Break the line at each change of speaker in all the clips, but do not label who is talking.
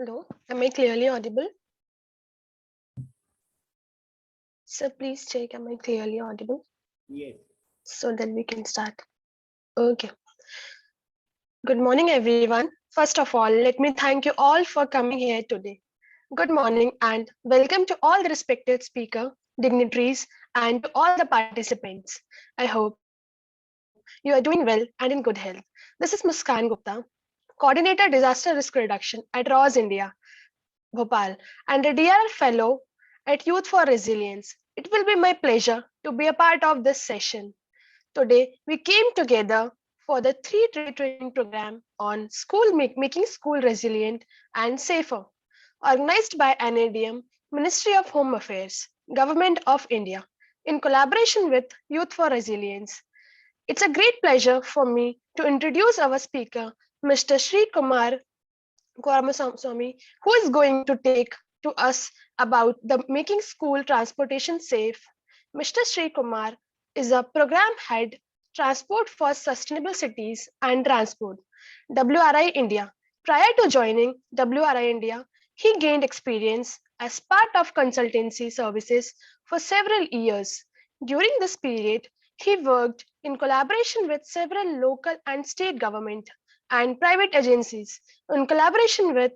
Hello, am I clearly audible? Sir, please check, am I clearly audible?
Yes.
So that we can start. Okay. Good morning, everyone. First of all, let me thank you all for coming here today. Good morning and welcome to all the respected speaker, dignitaries, and to all the participants. I hope you are doing well and in good health. This is Muskan Gupta, Coordinator Disaster Risk Reduction at RAWS India, Bhopal, and a DRR Fellow at Youth for Resilience. It will be my pleasure to be a part of this session. Today, we came together for the 3-day training program on making school resilient and safer, organized by NADM, Ministry of Home Affairs, Government of India, in collaboration with Youth for Resilience. It's a great pleasure for me to introduce our speaker, Mr. Sri Kumar Swami, who is going to take to us about the making school transportation safe. Mr. Sri Kumar is a program head, Transport for Sustainable Cities and Transport, WRI India. Prior to joining WRI India, he gained experience as part of consultancy services for several years. During this period, he worked in collaboration with several local and state government and private agencies in collaboration with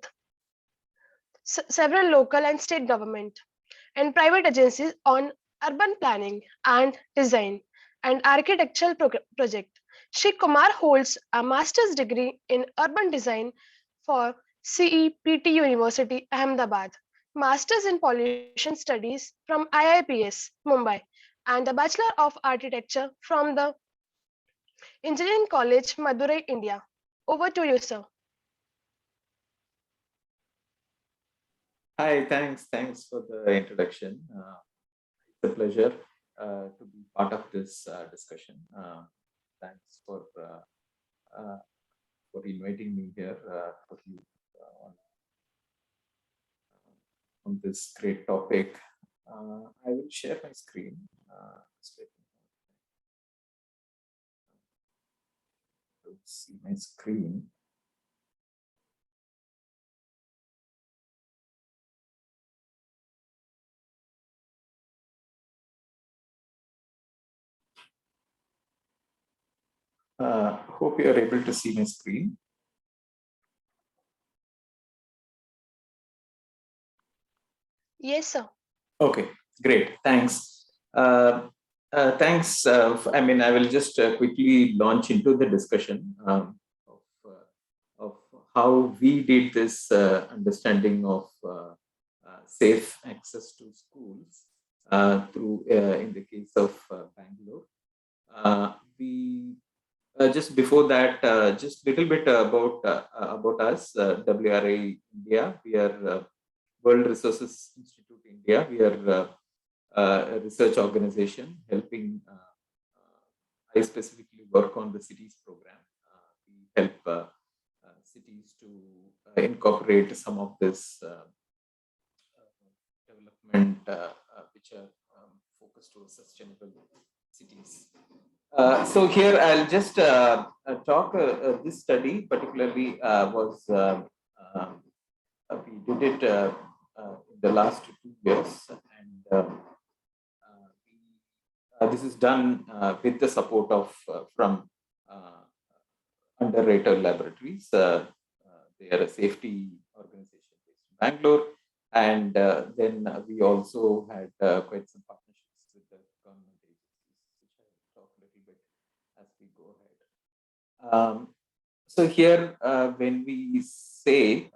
several local and state government and private agencies on urban planning and design and architectural project. Shri Kumar holds a master's degree in urban design for CEPT University, Ahmedabad, master's in pollution studies from IIPS, Mumbai, and a Bachelor of Architecture from the Engineering College, Madurai, India. Over to you, sir.
Hi, thanks for the introduction. It's a pleasure to be part of this discussion. Thanks for inviting me here for you on this great topic. I will share my screen. Let's see my screen. Hope you are able to see my screen.
Yes, sir.
Okay, great. Thanks. Thanks. I mean, I will just quickly launch into the discussion of how we did this understanding of safe access to schools through, in the case of Bangalore. We just before that, just a little bit about us, WRI India. We are World Resources Institute India. We are a research organization helping. I specifically work on the cities program. We help cities to incorporate some of this development which are focused on sustainable cities. So here I'll just talk. This study particularly was we did it in the last 2 years, and this is done with the support of from Underwriter Laboratories. They are a safety organization based in Bangalore, and then we also had quite some partnerships with the government agencies, which I will talk a little bit as we go ahead. So here, when we say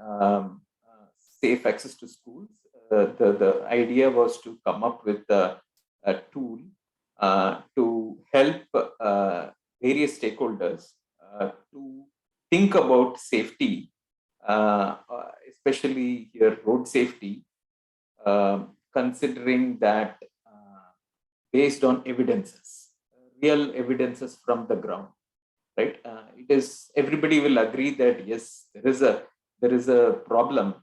safe access to schools, the idea was to come up with a tool to help various stakeholders to think about safety, especially here road safety, considering that based on evidences, real evidences from the ground, right? It is, everybody will agree that yes, there is a problem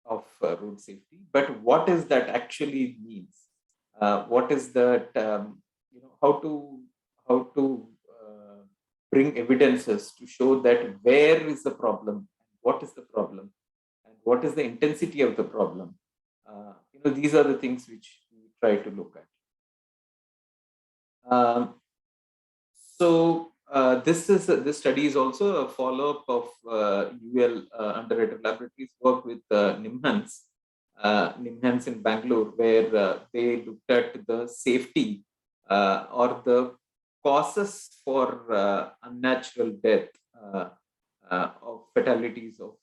of road safety, but what is that actually means? What is that? How to bring evidences to show that where is the problem, what is the problem, and what is the intensity of the problem. These are the things which we try to look at. This study is also a follow-up of UL Underrated Laboratories work with NIMHANS in Bangalore, where they looked at the safety or the causes for unnatural death of fatalities of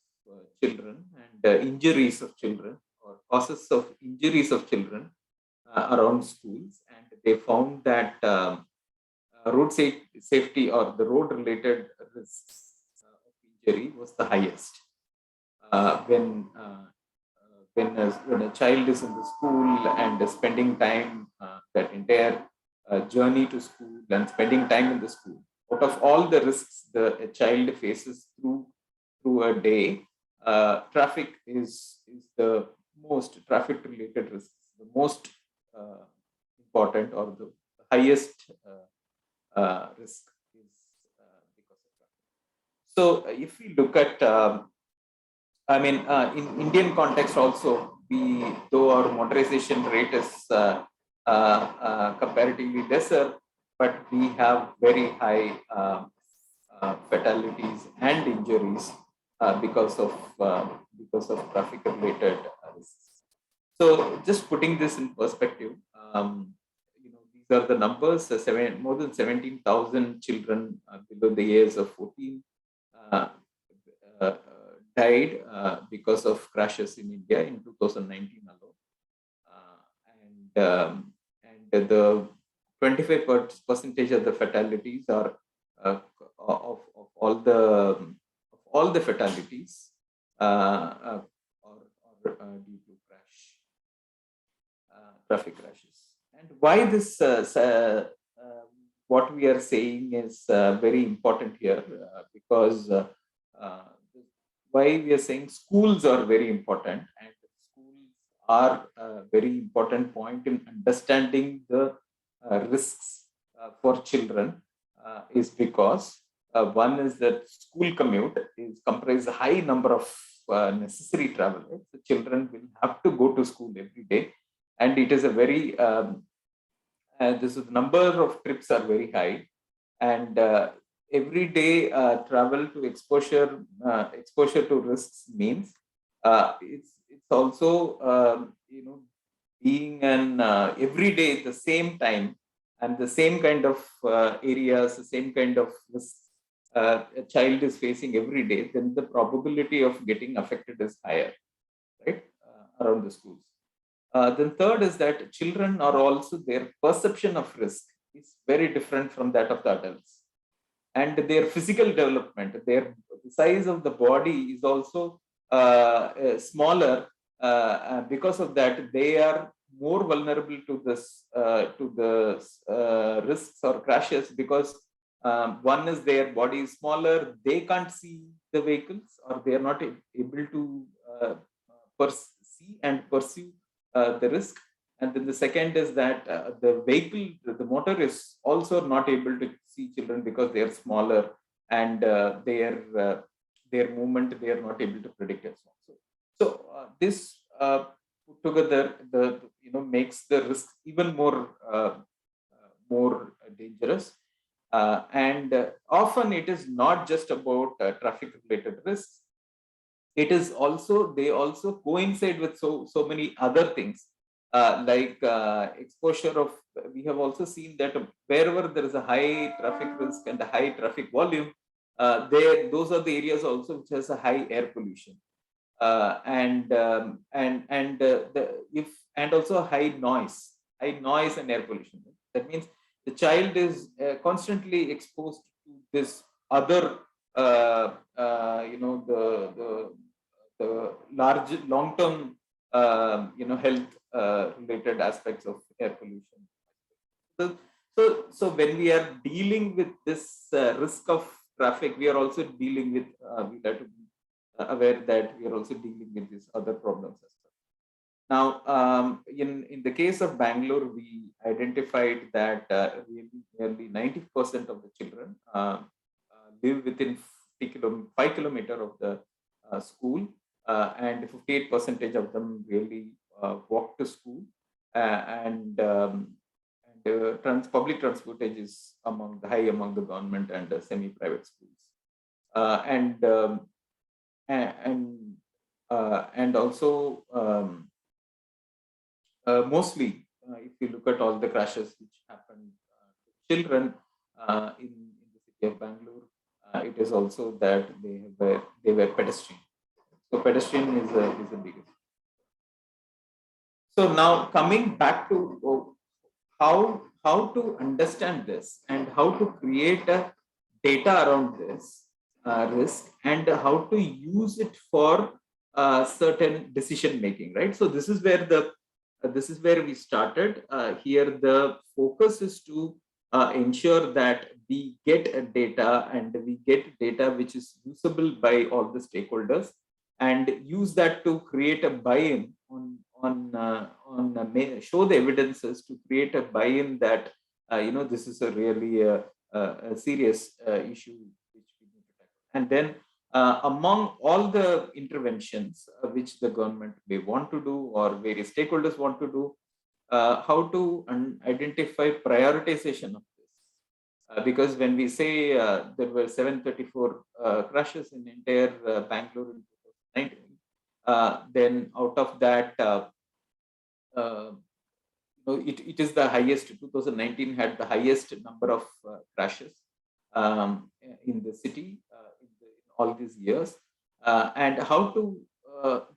children and injuries of children, or causes of injuries of children around schools. And they found that road safety or the road related risks of injury was the highest when a child is in the school and spending time, that entire journey to school and spending time in the school. Out of all the risks a child faces through a day, traffic is the most traffic related risks, the most important or the highest risk is because of traffic. So if we look at, in Indian context also, though our motorization rate is comparatively lesser, but we have very high fatalities and injuries because of traffic related risks. So just putting this in perspective, these are the numbers. More than 17,000 children below the age of 14 died because of crashes in India in 2019 alone, and the 25% of the fatalities are of all the fatalities are due to traffic crashes. And why this? What we are saying is very important here, because why we are saying schools are very important, and schools are a very important point in understanding the risks for children, is because one is that school commute is comprise a high number of necessary travel. Right? The children will have to go to school every day, and it is a very this is number of trips are very high, and every day travel to exposure to risks means it's also being an every day at the same time and the same kind of areas, the same kind of risks a child is facing every day, then the probability of getting affected is higher, right, around the schools. Then third is that children are also, their perception of risk is very different from that of the adults. And their physical development, the size of the body is also smaller. Because of that, they are more vulnerable to the risks or crashes, because one is their body is smaller, they can't see the vehicles, or they are not able to see and pursue the risk. And then the second is that the vehicle, the motor is also not able to see children because they are smaller, and their movement they are not able to predict as well. So this put together makes the risk even more dangerous. And often it is not just about traffic related risks. It is also, they also coincide with so many other things, like exposure of, we have also seen that wherever there is a high traffic risk and a high traffic volume, those are the areas also which has a high air pollution, and also high noise and air pollution. That means the child is constantly exposed to this other the large long-term health related aspects of air pollution. So when we are dealing with this risk of traffic, we are also dealing with we have to be aware that we are also dealing with these other problems as well. Now, in the case of Bangalore, we identified that nearly 90% of the children live within 5 kilometers of the school, and 58% of them really walk to school, and public transportation is among the high among the government and semi-private schools, and and and also mostly, if you look at all the crashes which happened to children in the city of Bangalore, it is also that they were pedestrian. So pedestrian is the biggest. So now coming back to how to understand this and how to create a data around this risk and how to use it for certain decision making, right? So this is where we started. Here the focus is to ensure that we get data, and we get data which is usable by all the stakeholders, and use that to create a buy-in show the evidences to create a buy-in that this is a really a serious issue which we need to tackle. And then among all the interventions which the government may want to do or various stakeholders want to do, how to identify prioritization of this. Because when we say there were 734 crashes in entire Bangalore in 2019, then out of that, it is the highest. 2019 had the highest number of crashes in the city in all these years. And how to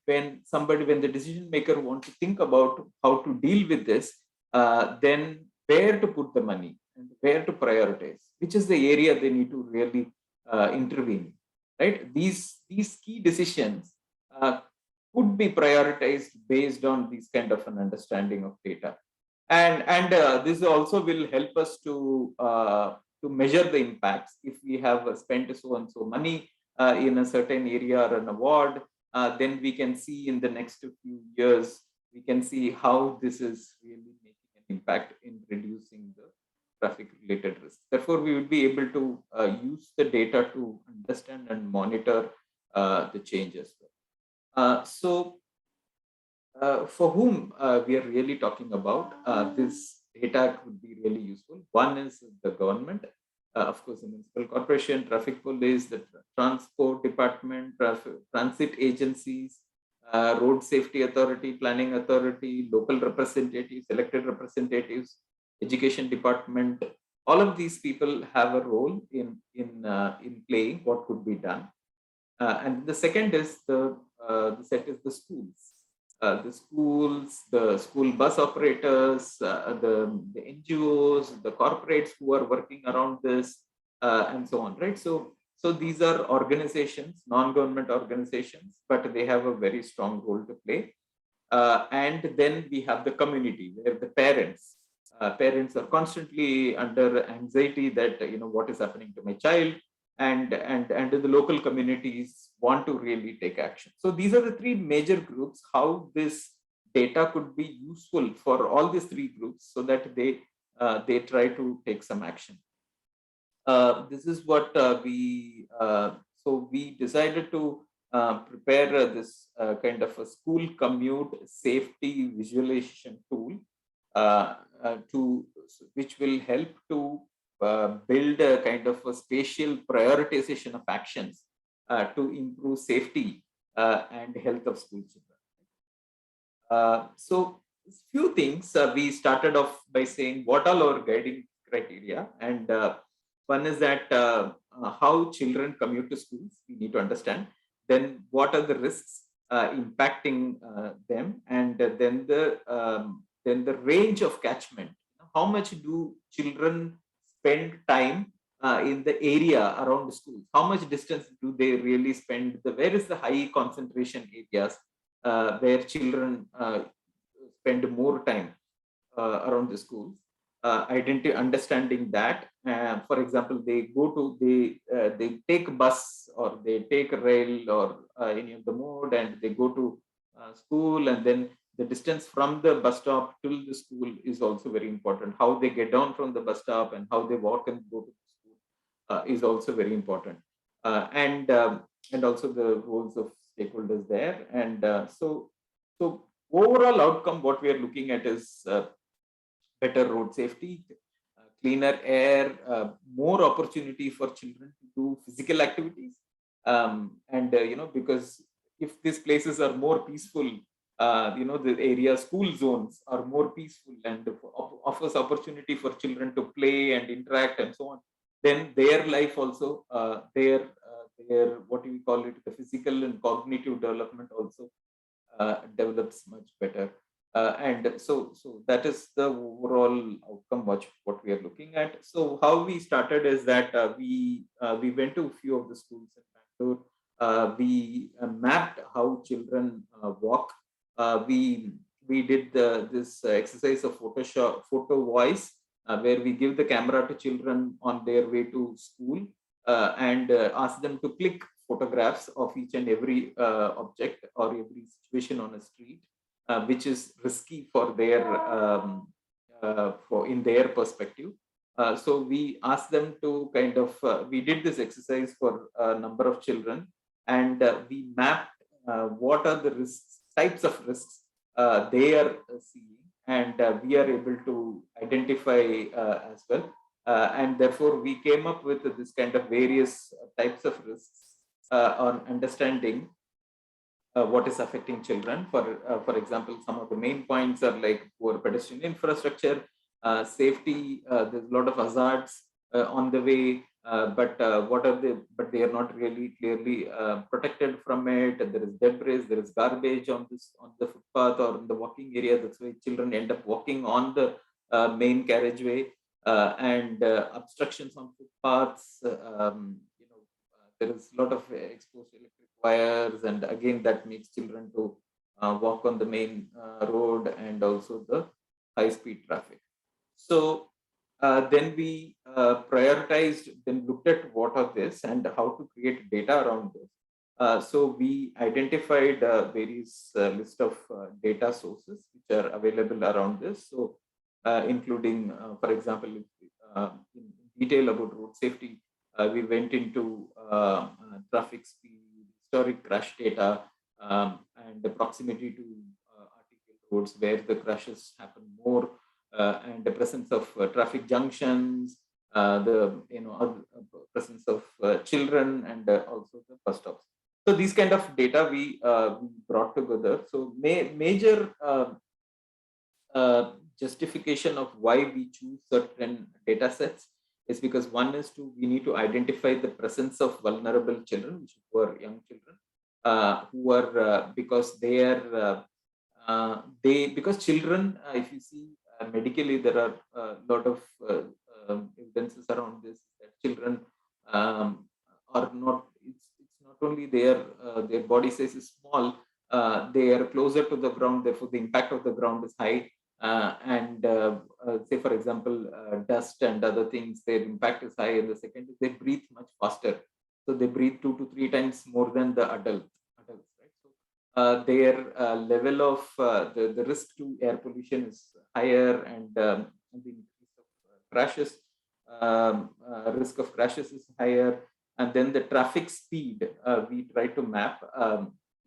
when the decision maker want to think about how to deal with this, then where to put the money and where to prioritize, which is the area they need to really intervene, right? These key decisions could be prioritized based on these kind of an understanding of data, and this also will help us to measure the impacts. If we have spent so and so money in a certain area or an award, then we can see in the next few years, we can see how this is really making an impact in reducing the traffic related risk. Therefore, we will be able to use the data to understand and monitor the changes. So for whom we are really talking about, this data would be really useful. One is the government, of course, the municipal corporation, traffic police, the transport department, transit agencies, road safety authority, planning authority, local representatives, elected representatives, education department. All of these people have a role in playing what could be done. And the second is the set is the schools. The schools, the school bus operators, the NGOs, the corporates who are working around this, and so on, right? So these are organizations, non-government organizations, but they have a very strong role to play. And then we have the community, where the parents are constantly under anxiety that what is happening to my child, and the local communities want to really take action. So these are the three major groups, how this data could be useful for all these three groups so that they try to take some action. This is what we decided to prepare this kind of a school commute safety visualization tool which will help to build a kind of a spatial prioritization of actions to improve safety and health of school children. So few things, we started off by saying what are our guiding criteria, and one is that how children commute to schools, we need to understand. Then what are the risks impacting them, and then the range of catchment. How much do children spend time in the area around the schools? How much distance do they really spend? Where is the high concentration areas where children spend more time around the schools? Understanding that, for example, they take bus or they take rail or any of the mode, and they go to school, and then the distance from the bus stop till the school is also very important. How they get down from the bus stop and how they walk and go to the school is also very important. And also the roles of stakeholders there. And so overall outcome, what we are looking at is better road safety, cleaner air, more opportunity for children to do physical activities. And, because if these places are more peaceful, the area school zones are more peaceful and offers opportunity for children to play and interact and so on, then their life also, their, what do we call it, the physical and cognitive development also develops much better. And so that is the overall outcome what we are looking at. So how we started is that we went to a few of the schools in Bangalore. We mapped how children walk. We did this exercise of photo voice, where we give the camera to children on their way to school, and ask them to click photographs of each and every object or every situation on a street, which is risky for their in their perspective. So we asked them to kind of we did this exercise for a number of children, and we mapped what are the risks, types of risks they are seeing, and we are able to identify as well. And therefore, we came up with this kind of various types of risks on understanding what is affecting children. For example, some of the main points are like poor pedestrian infrastructure, safety. There's a lot of hazards on the way, but But they are not really clearly protected from it. There is debris, there is garbage on the footpath or in the walking area. That's why children end up walking on the main carriageway, and obstructions on footpaths. There is a lot of exposed electric wires, and again that makes children to walk on the main road, and also the high speed traffic. So then we prioritized, then looked at what are this and how to create data around this. So we identified various list of data sources which are available around this. So including, for example, in detail about road safety, we went into traffic speed, historic crash data, and the proximity to arterial roads where the crashes happen more, and the presence of traffic junctions, the presence of children, and also the bus stops. So these kind of data we brought together. So major justification of why we choose certain data sets is because one is we need to identify the presence of vulnerable children, which were young children, who are because they are because children, if you see medically, there are a lot of evidences around this, that children are not. It's not only their body size is small, they are closer to the ground. Therefore, the impact of the ground is high. And say, for example, dust and other things, their impact is high. And the second is they breathe much faster. So they breathe 2 to 3 times more than the adults, right? So their level of the risk to air pollution is higher, and the increase of crashes, risk of crashes is higher. And then the traffic speed we try to map,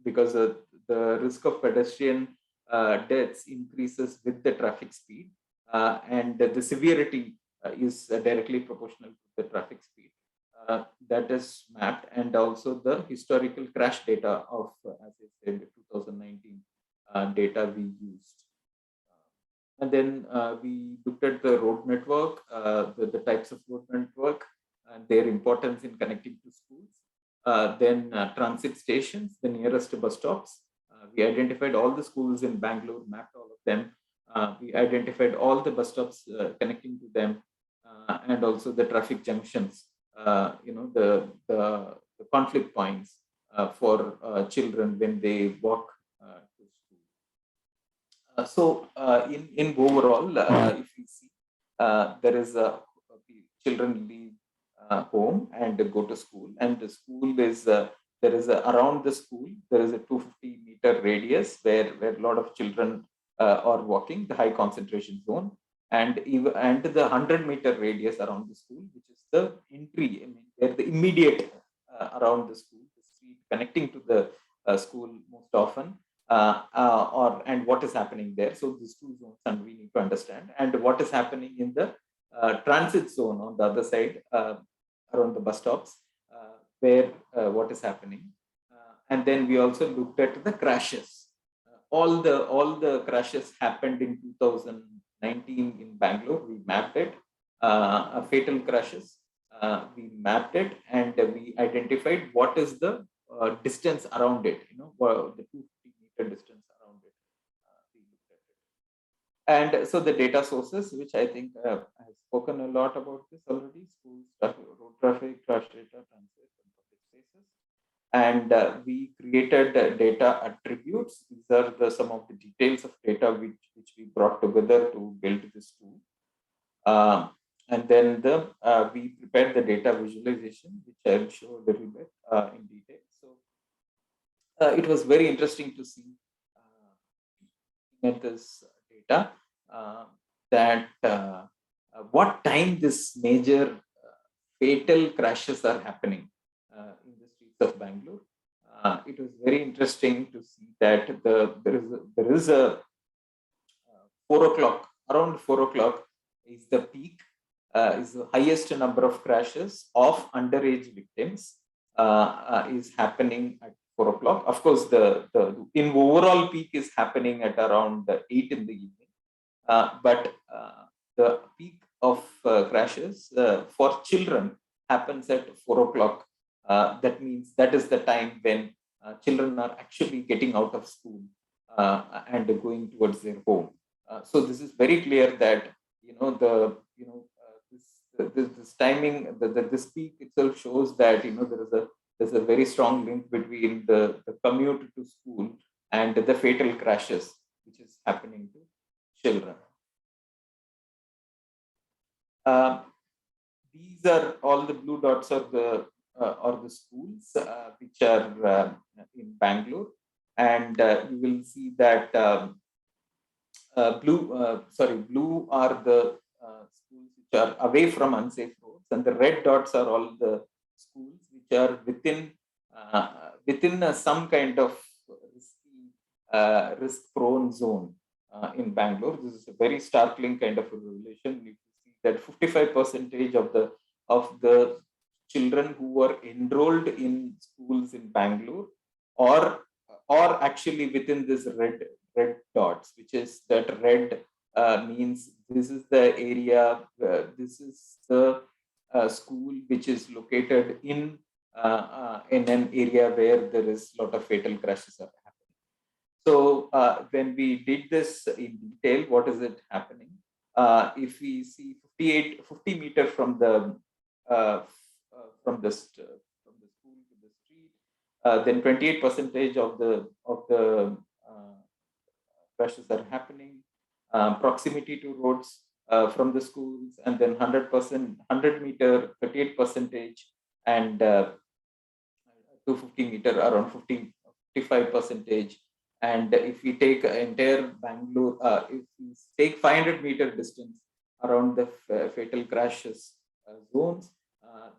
because the risk of pedestrian deaths increases with the traffic speed, and the severity is directly proportional to the traffic speed. That is mapped, and also the historical crash data of, as I said, 2019 data we used. And then we looked at the road network, the types of road network, and their importance in connecting to schools. Then transit stations, the nearest bus stops. We identified all the schools in Bangalore, mapped all of them. We identified all the bus stops connecting to them, and also the traffic junctions, the conflict points for children when they walk to school. So in overall, if you see, there is children leave home and go to school, and the school is there is around the school there is a 250-meter radius where a lot of children are walking, the high concentration zone, and the 100-meter radius around the school, which is the entry. I mean, where the immediate around the school, the street connecting to the school most often, and what is happening there. So these two zones, and we need to understand, and what is happening in the transit zone on the other side, around the bus stops, where what is happening. And then we also looked at the crashes. All the crashes happened in 2019 in Bangalore. We mapped it, fatal crashes. We mapped it, and we identified what is the distance around it. The 250-meter distance around it. We looked at it. And so the data sources, which I think I have spoken a lot about this already: schools, traffic, road traffic, crash data, transit, and public spaces. And we created data attributes. These are some of the details of data which we brought together to build this tool. And then we prepared the data visualization, which I'll show a little bit in detail. So it was very interesting to see at this data that what time this major fatal crashes are happening in the streets of Bangalore. It was very interesting to see that there is a 4 o'clock, around 4 o'clock is the peak, is the highest number of crashes of underage victims is happening at 4 o'clock. Of course, the in overall peak is happening at around 8 in the evening, but the peak of crashes for children happens at 4 o'clock. That means that is the time when children are actually getting out of school and going towards their home. So this is very clear that this timing, this peak itself shows that there's a very strong link between the commute to school and the fatal crashes which is happening to children. These are all the blue dots are the schools which are in Bangalore, and you will see that blue are the schools which are away from unsafe roads, and the red dots are all the schools which are within some kind of risk-prone zone in Bangalore. This is a very startling kind of a revelation. You see that 55% of the children who were enrolled in schools in Bangalore or actually within this red dots, which is that red means this is the area, this is the school which is located in an area where there is a lot of fatal crashes are happening. So when we did this in detail, what is it happening? If we see 50 meters from the school to the street, then 28% of the crashes are happening. Proximity to roads from the schools, and then 100 meter, 38%, and 250 meter, around 55%. And if we take entire Bangalore, if we take 500-meter distance around the fatal crashes zones,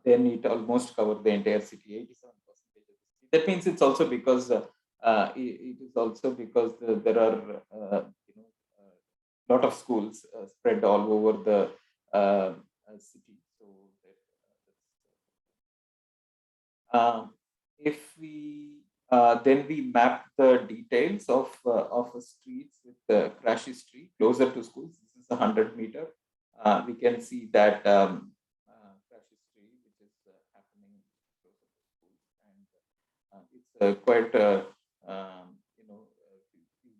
then it almost covers the entire city, 87%. That means it's also because there are lot of schools spread all over the city. So if we then we map the details of a streets with the crashy street closer to schools. This is 100 meter. We can see that crashy street which is happening closer to schools, and it's quite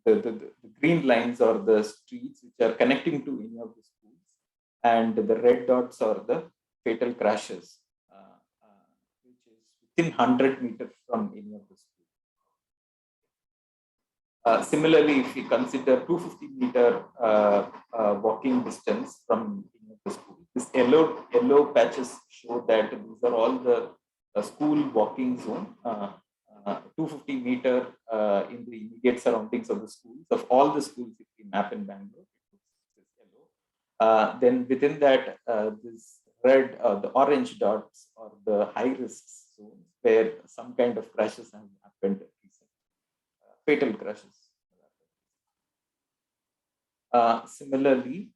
the green lines are the streets which are connecting to any of the schools, and the red dots are the fatal crashes, which is within 100 meters from any of the schools. Similarly, if we consider 250-meter walking distance from any of the schools, this yellow patches show that these are all the school walking zone. 250-meter in the immediate surroundings of the schools, of all the schools if we map in Bangalore, it's yellow. Then within that, this red, the orange dots are the high risk zones where some kind of crashes have happened recently. fatal crashes. Similarly,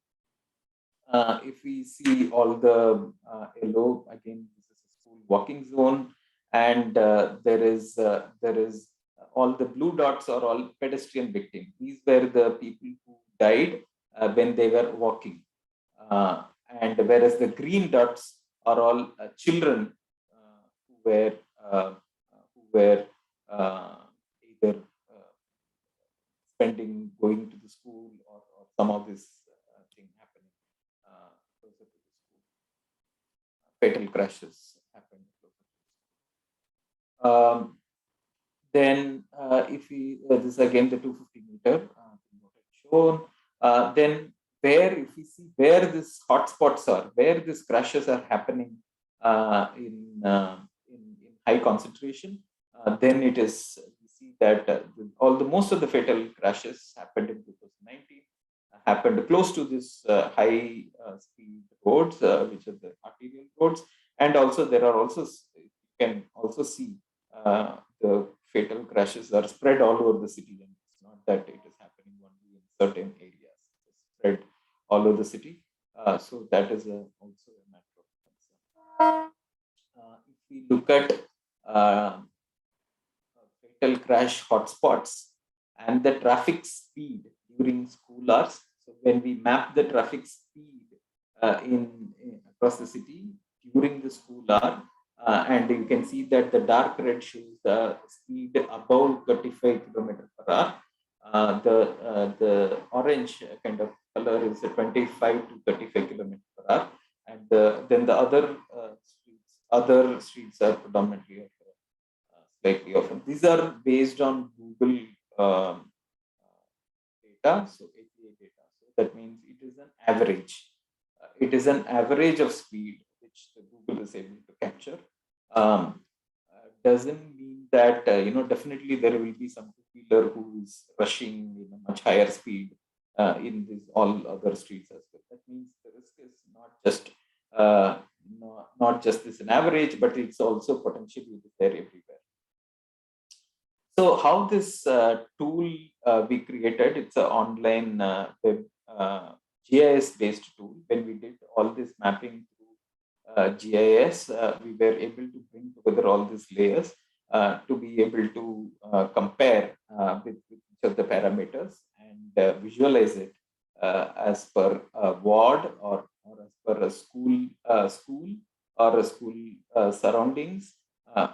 if we see all the yellow, again, this is a school walking zone, and there is all the blue dots are all pedestrian victims. These were the people who died when they were walking, and whereas the green dots are all children who were uh, either spending going to the school, or some of this thing happening closer to the school. Fatal crashes happened closer to the school. Then if we, this is again the 250-meter shown, then where, if we see where these hotspots are, where these crashes are happening in high concentration, then it is, we see that most of the fatal crashes happened in 2019, happened close to this high speed roads, which are the arterial roads, and also there are also, you can also see the fatal crashes are spread all over the city, and it's not that it is happening only in certain areas, it's spread all over the city. So that is also a matter of concern. If we look at fatal crash hotspots and the traffic speed during school hours, so when we map the traffic speed in across the city during the school hour, and you can see that the dark red shows the speed above 35 km per hour. The orange kind of color is 25 to 35 km per hour, and then the other streets are predominantly slightly often. These are based on Google data, so API data. So that means it is an average. It is an average of speed which the Google is able to capture. Doesn't mean that definitely there will be some two-wheeler who is rushing in a much higher speed in these all other streets as well. That means the risk is not just this an average, but it's also potentially there everywhere. So how this tool we created, it's an online web GIS-based tool. When we did all this mapping through GIS, we were able to bring together all these layers to be able to compare with each of the parameters and visualize it as per a ward or as per a school or a school surroundings,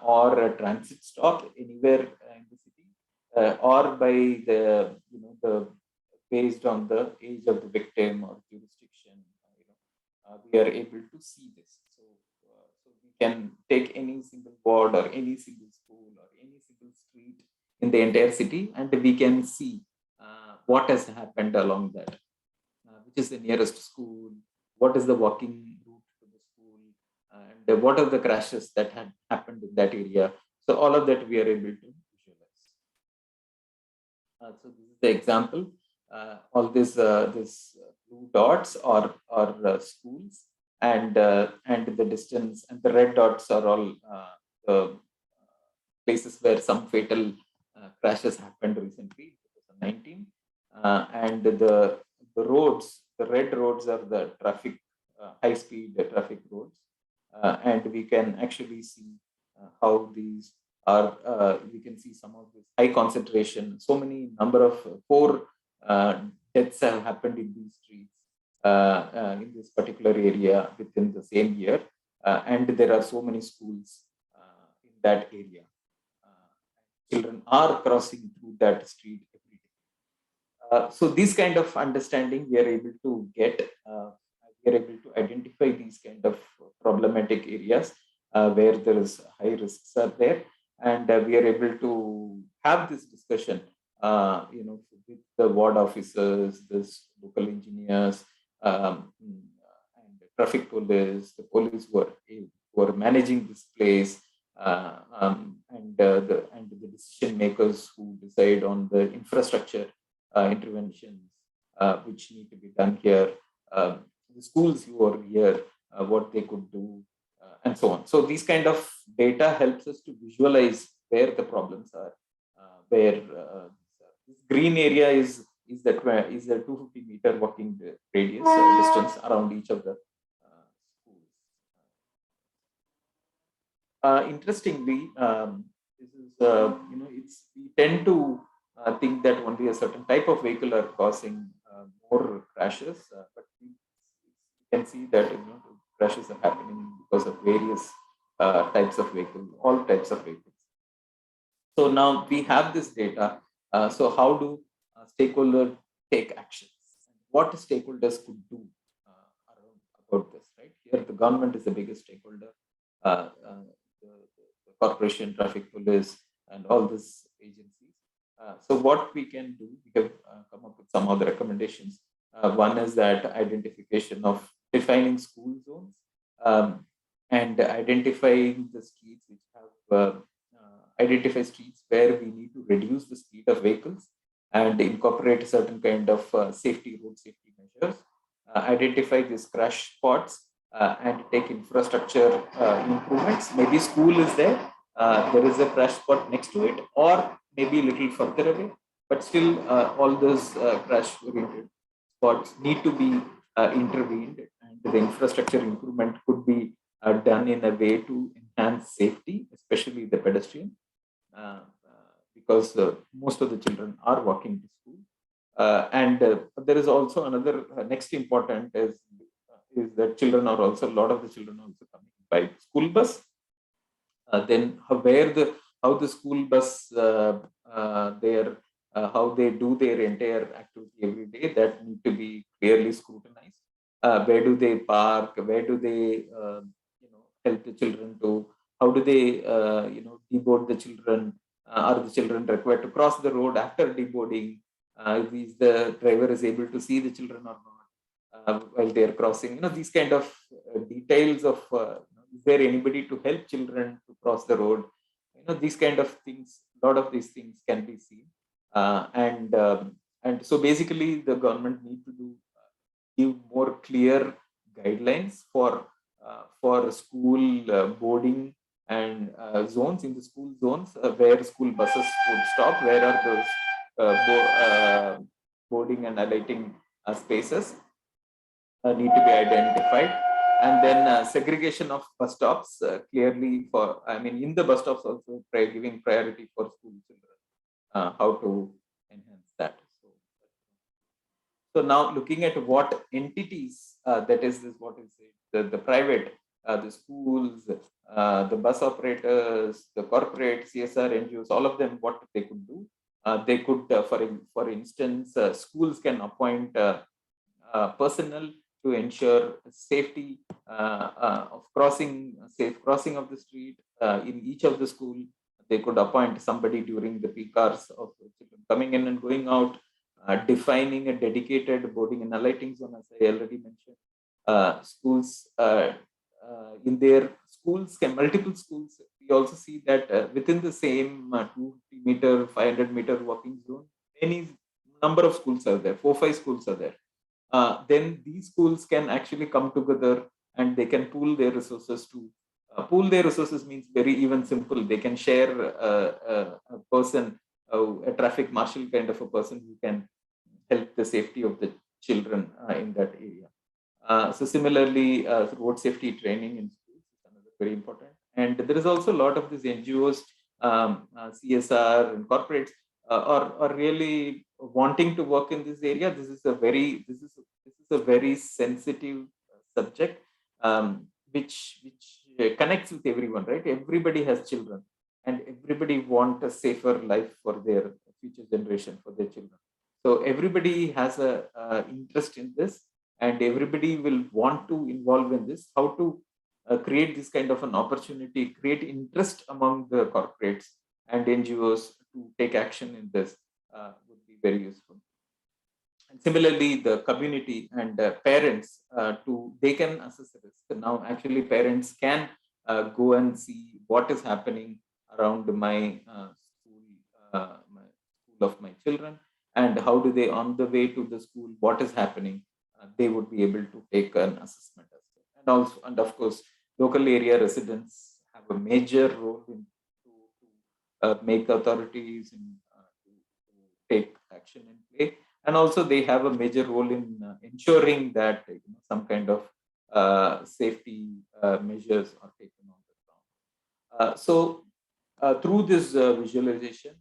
or a transit stop anywhere in the city, or by the based on the age of the victim or jurisdiction, we are able to see this. So we can take any single ward or any single school or any single street in the entire city, and we can see what has happened along that, which is the nearest school, what is the walking route to the school, and what are the crashes that had happened in that area. So all of that we are able to visualize. So this is the example. All this blue dots are schools, and the distance, and the red dots are all the places where some fatal crashes happened recently, 2019, and the roads, the red roads are the traffic, high speed traffic roads, and we can actually see how these are. We can see some of this high concentration. So many number of 4 deaths have happened in these streets in this particular area within the same year, and there are so many schools in that area. Children are crossing through that street every day. So this kind of understanding we are able to get. We are able to identify these kind of problematic areas where there is high risks are there, and we are able to have this discussion, with the ward officers, this local engineers, and traffic police, the police who are managing this place, and the decision makers who decide on the infrastructure interventions which need to be done here, the schools who are here, what they could do, and so on. So these kind of data helps us to visualize where the problems are, where green area is the 250-meter walking radius distance around each of the schools. Interestingly, this is we tend to think that only a certain type of vehicle are causing more crashes, but we can see that crashes are happening because of various types of vehicles, all types of vehicles. So now we have this data. So how do stakeholders take actions? What stakeholders could do about this? Right here, the government is the biggest stakeholder. The corporation, traffic police, and all these agencies. So what we can do, we have come up with some other recommendations. One is that identification of defining school zones and identifying the streets which have identify streets where we need to reduce the speed of vehicles and incorporate certain kind of road safety measures. Identify these crash spots and take infrastructure improvements. Maybe school is there, there is a crash spot next to it, or maybe a little further away, but still all those crash-oriented spots need to be intervened, and the infrastructure improvement could be done in a way to enhance safety, especially the pedestrian, because most of the children are walking to school. And there is also another next important is that children are also, a lot of the children are also coming by school bus. Then how the school bus how they do their entire activity every day, that need to be clearly scrutinized. Where do they park? Where do they help the children to? How do they deboard the children? Are the children required to cross the road after deboarding? Is the driver is able to see the children or not while they are crossing? These kind of details of is there anybody to help children to cross the road? These kind of things. A lot of these things can be seen, and so basically the government need to give more clear guidelines for school boarding and zones, in the school zones where school buses would stop, where are those boarding and alighting spaces need to be identified. And then segregation of bus stops clearly in the bus stops also giving priority for school children, how to enhance that. So now looking at what entities, that is this, what is it, the private, the schools, the bus operators, the corporate, CSR, NGOs, all of them, what they could do. They could, for instance, schools can appoint personnel to ensure safety of safe crossing of the street in each of the school. They could appoint somebody during the peak hours of children coming in and going out, defining a dedicated boarding and alighting zone, as I already mentioned. Schools in their schools, multiple schools, we also see that within the same 250-meter, 500-meter walking zone, any number of schools are there, 4-5 schools are there. Then these schools can actually come together and they can pool their resources to pool their resources means very even simple. They can share a person, a traffic marshal kind of a person who can help the safety of the children in that area. So similarly, road safety training in schools is another very important. And there is also a lot of these NGOs, CSR and corporates are really wanting to work in this area. This is a very sensitive subject, which connects with everyone, right? Everybody has children, and everybody wants a safer life for their future generation, for their children. So everybody has a interest in this, and everybody will want to involve in this. How to create this kind of an opportunity, create interest among the corporates and NGOs to take action in this would be very useful. And similarly, the community and parents they can assess the risk. Now, actually, parents can go and see what is happening around my school of my children, and how do they, on the way to the school, what is happening. They would be able to take an assessment as well. And also, and of course, local area residents have a major role in to make authorities and to take action and play. And also they have a major role in ensuring that some kind of safety measures are taken on the ground. So through this visualization,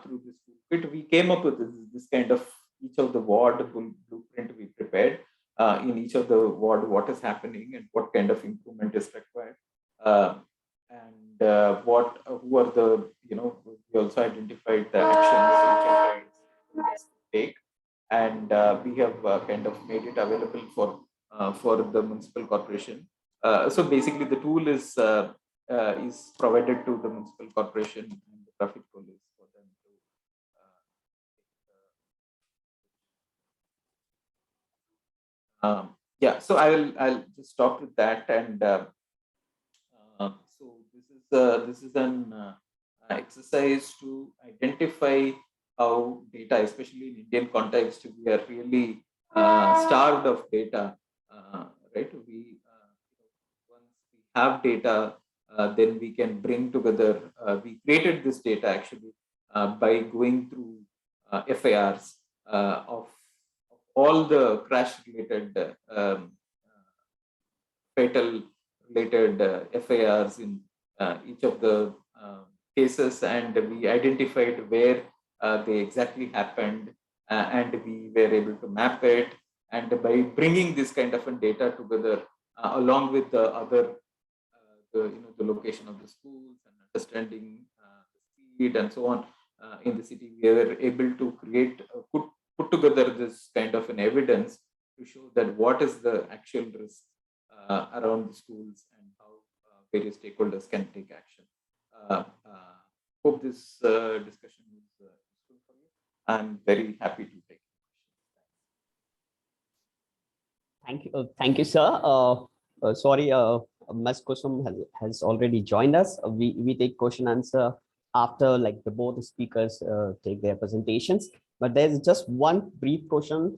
through this toolkit, we came up with this kind of each of the ward blueprint we prepared in each of the ward, what is happening and what kind of improvement is required. And who are the, we also identified the actions which are take, and we have kind of made it available for the municipal corporation. So basically the tool is provided to the municipal corporation and the traffic police for them to yeah, so I'll just stop with that. And so this is an exercise to identify how data, especially in Indian context, we are really starved of data, right? We once we have data, then we can bring together. We created this data actually by going through FIRs of all the crash-related, fatal-related FIRs in each of the cases, and we identified where they exactly happened, and we were able to map it. And by bringing this kind of data together, along with the other, the location of the schools and understanding the speed and so on in the city, we were able to create, put together this kind of an evidence to show that what is the actual risk around the schools and how various stakeholders can take action. Hope this discussion is useful for you. I'm very happy to take questions.
Thank you, sir. Sorry, Ms. Kusum has already joined us. We take question answer after the both speakers take their presentations. But there's just one brief question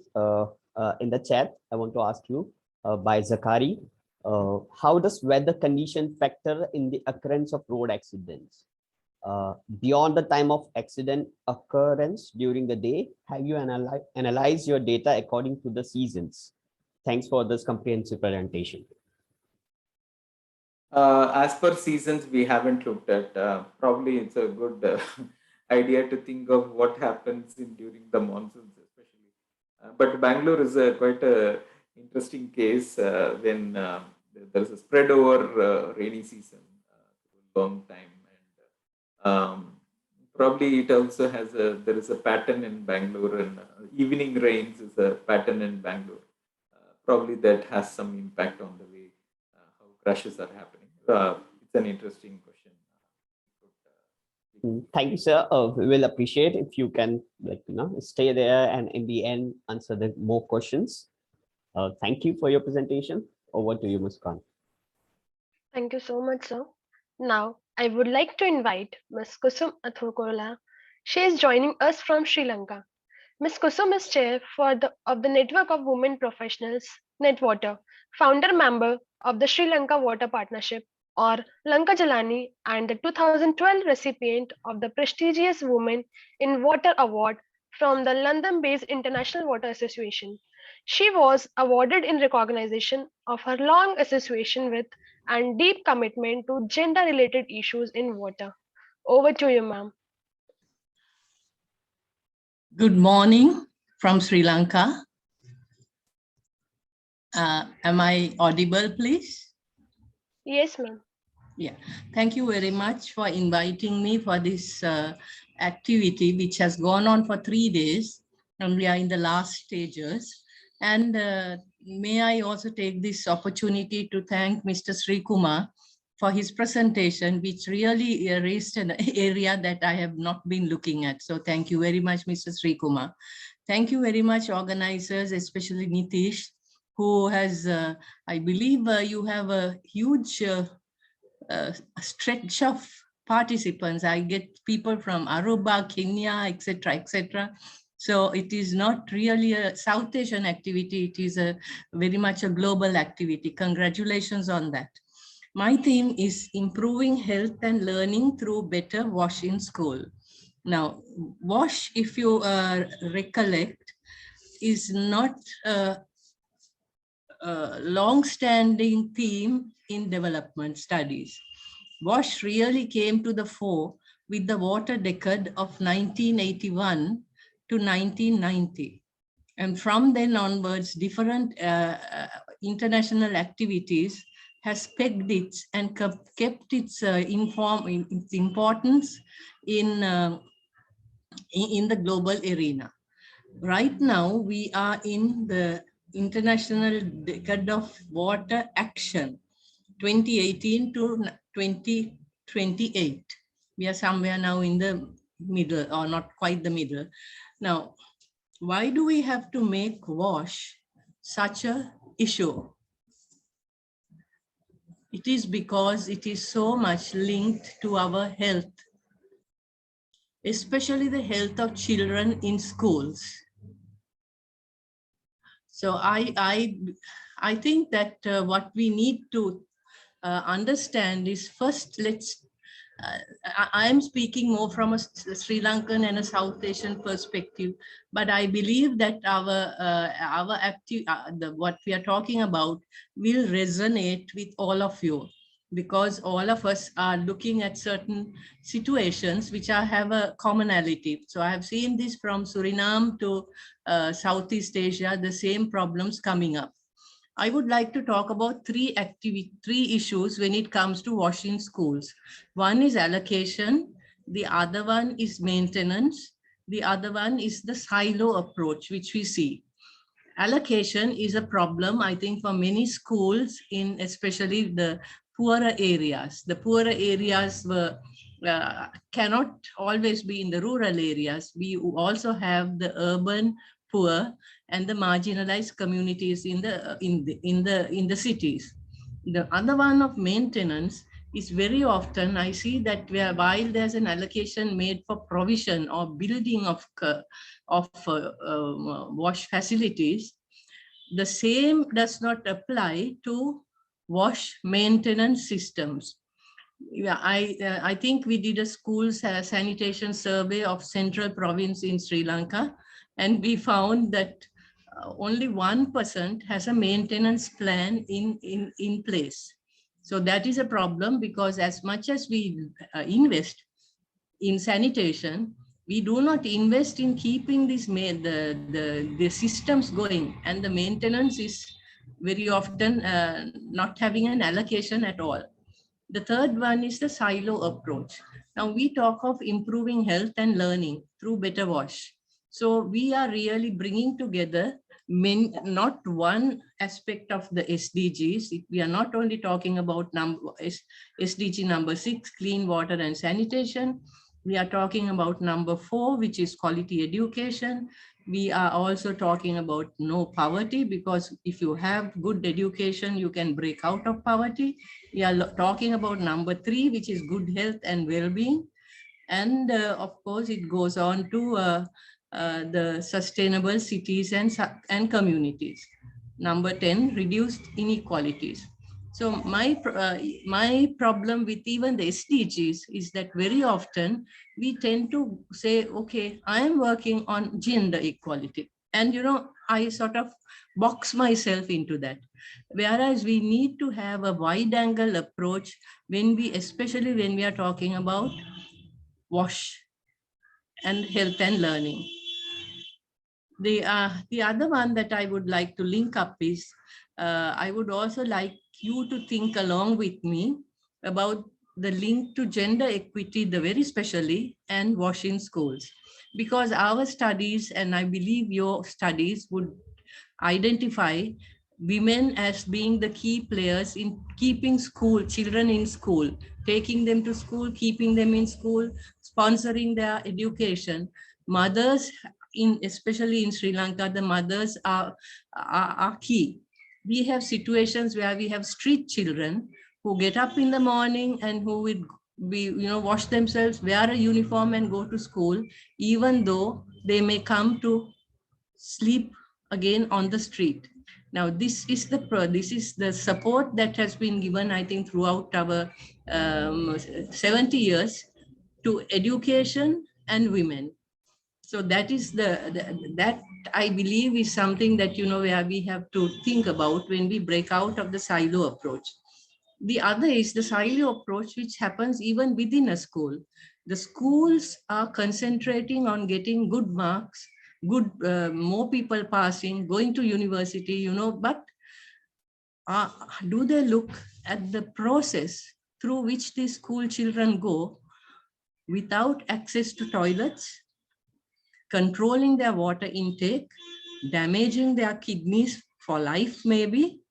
in the chat I want to ask you by Zakari. How does weather condition factor in the occurrence of road accidents? Beyond the time of accident occurrence during the day, have you analyzed your data according to the seasons? Thanks for this comprehensive presentation.
As per seasons, we haven't looked at. Probably it's a good idea to think of what happens during the monsoons, especially. But Bangalore is quite a interesting case when there's a spread over rainy season for a long time, and probably it also has there is a pattern in Bangalore, and evening rains is a pattern in Bangalore. Probably that has some impact on the way how crashes are happening. It's an interesting question.
Thank you, sir. We will appreciate if you can stay there and in the end answer the more questions. Thank you for your presentation. Over to you, Ms. Khan.
Thank you so much, sir. Now, I would like to invite Ms. Kusum Athukola. She is joining us from Sri Lanka. Ms. Kusum is chair of the Network of Women Professionals, Netwater, founder member of the Sri Lanka Water Partnership, or Lanka Jalani, and the 2012 recipient of the prestigious Women in Water Award from the London-based International Water Association. She was awarded in recognition of her long association with and deep commitment to gender-related issues in water. Over to you, ma'am.
Good morning from Sri Lanka. Am I audible, please?
Yes, ma'am.
Yeah, thank you very much for inviting me for this activity, which has gone on for 3 days, and we are in the last stages. And may I also take this opportunity to thank Mr. Sri Kumar for his presentation, which really raised an area that I have not been looking at. So thank you very much, Mr. Sri Kumar. Thank you very much, organizers, especially Nitish, who has, I believe you have a huge stretch of participants. I get people from Aruba, Kenya, etc., etc. So it is not really a South Asian activity. It is a very much a global activity. Congratulations on that. My theme is improving health and learning through better wash in school. Now, WASH, if you recollect, is not a long-standing theme in development studies. WASH really came to the fore with the water decade of 1981 to 1990. And from then onwards, different international activities has pegged it and kept its importance in the global arena. Right now, we are in the International Decade of Water Action, 2018 to 2028. We are somewhere now in the middle, or not quite the middle. Now, why do we have to make WASH such an issue? It is because it is so much linked to our health, especially the health of children in schools. So I think that what we need to understand is, first, I am speaking more from a Sri Lankan and a South Asian perspective, but I believe that what we are talking about will resonate with all of you, because all of us are looking at certain situations which have a commonality. So I have seen this from Suriname to Southeast Asia, the same problems coming up. I would like to talk about three issues when it comes to washing schools. One is allocation, the other one is maintenance, the other one is the silo approach, which we see. Allocation is a problem, I think, for many schools in especially the poorer areas. The poorer areas cannot always be in the rural areas. We also have the urban poor and the marginalized communities in the cities. The other one of maintenance is very often I see that while there's an allocation made for provision or building of wash facilities, the same does not apply to wash maintenance systems. Yeah, I think we did a school sanitation survey of Central Province in Sri Lanka, and we found that only 1% has a maintenance plan in place. So that is a problem, because as much as we invest in sanitation, we do not invest in keeping the systems going, and the maintenance is very often not having an allocation at all. The third one is the silo approach. Now we talk of improving health and learning through better wash. So we are really bringing together not one aspect of the SDGs. We are not only talking about SDG number 6, clean water and sanitation. We are talking about number 4, which is quality education. We are also talking about no poverty, because if you have good education, you can break out of poverty. We are talking about number 3, which is good health and well-being. And of course, it goes on to the sustainable cities and communities. Number 10, reduced inequalities. So my problem with even the SDGs is that very often we tend to say, okay, I am working on gender equality. And, you know, I sort of box myself into that. Whereas we need to have a wide angle approach especially when we are talking about WASH and health and learning. The other one that I would like to link up is, I would also like you to think along with me about the link to gender equity, very specially, and WASH in schools. Because our studies, and I believe your studies, would identify women as being the key players in keeping children in school, taking them to school, keeping them in school, sponsoring their education. Mothers, especially in Sri Lanka, the mothers are key. We have situations where we have street children who get up in the morning and who would wash themselves, wear a uniform and go to school, even though they may come to sleep again on the street. Now, this is the support that has been given, I think, throughout our 70 years to education and women. So that is that I believe is something that, where we have to think about when we break out of the silo approach. The other is the silo approach, which happens even within a school. The schools are concentrating on getting good marks, more people passing, going to university, but do they look at the process through which these school children go without access to toilets, controlling their water intake, damaging their kidneys for life maybe,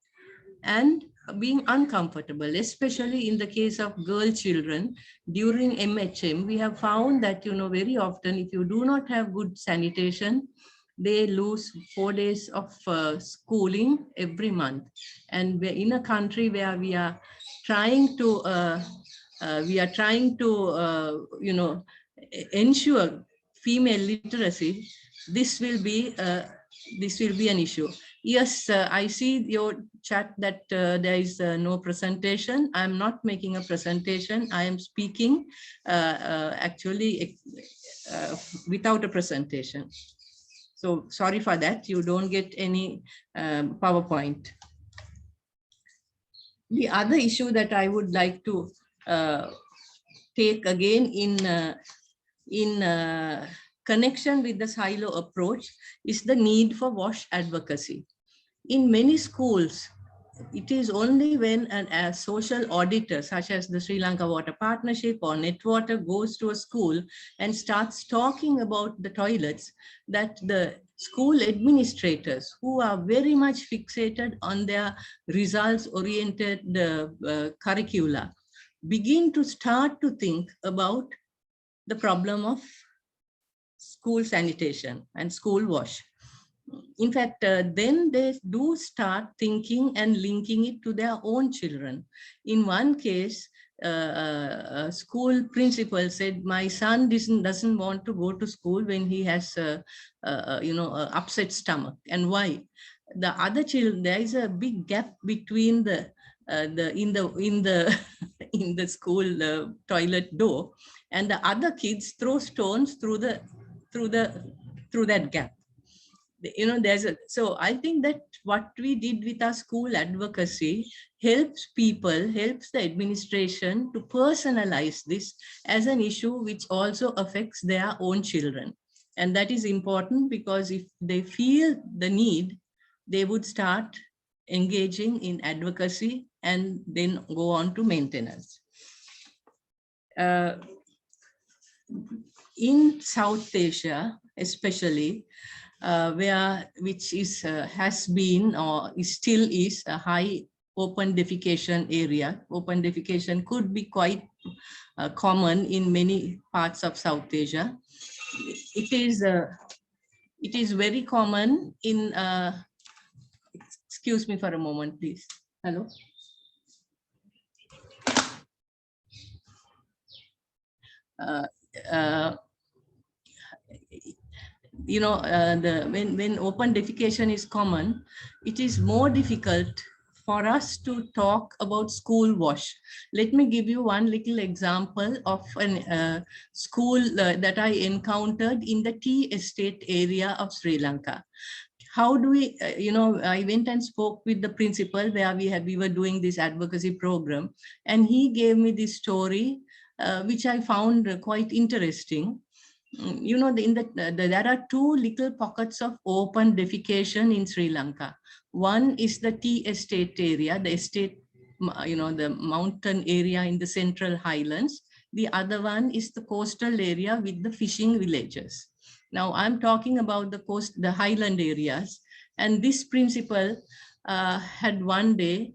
and being uncomfortable, especially in the case of girl children during MHM? We have found that, very often if you do not have good sanitation, they lose 4 days of schooling every month. And we're in a country where we are trying to ensure female literacy. This will be an issue. Yes, I see your chat that there is no presentation. I'm not making a presentation. I am speaking actually without a presentation. So sorry for that. You don't get any PowerPoint. The other issue that I would like to take again in connection with the silo approach is the need for WASH advocacy. In many schools, it is only when a social auditor, such as the Sri Lanka Water Partnership or Netwater, goes to a school and starts talking about the toilets, that the school administrators, who are very much fixated on their results-oriented curricula, begin to start to think about the problem of school sanitation and school wash. In fact, then they do start thinking and linking it to their own children. In one case, a school principal said, my son doesn't want to go to school when he has a upset stomach. And why? The other children, there is a big gap between in the school toilet door, and the other kids throw stones through that gap. So I think that what we did with our school advocacy helps the administration to personalize this as an issue which also affects their own children. And that is important, because if they feel the need, they would start engaging in advocacy and then go on to maintenance. In South Asia, especially, which has been or still is a high open defecation area. Open defecation could be quite common in many parts of South Asia. It is very common in. Excuse me for a moment, please. Hello. When open defecation is common, it is more difficult for us to talk about school wash. Let me give you one little example of a school that I encountered in the tea estate area of Sri Lanka. How do we, I went and spoke with the principal where we were doing this advocacy program, and he gave me this story, which I found quite interesting. There are two little pockets of open defecation in Sri Lanka. One is the tea estate area, the estate, the mountain area in the central highlands. The other one is the coastal area with the fishing villages. Now I'm talking about the highland areas, and this principal had one day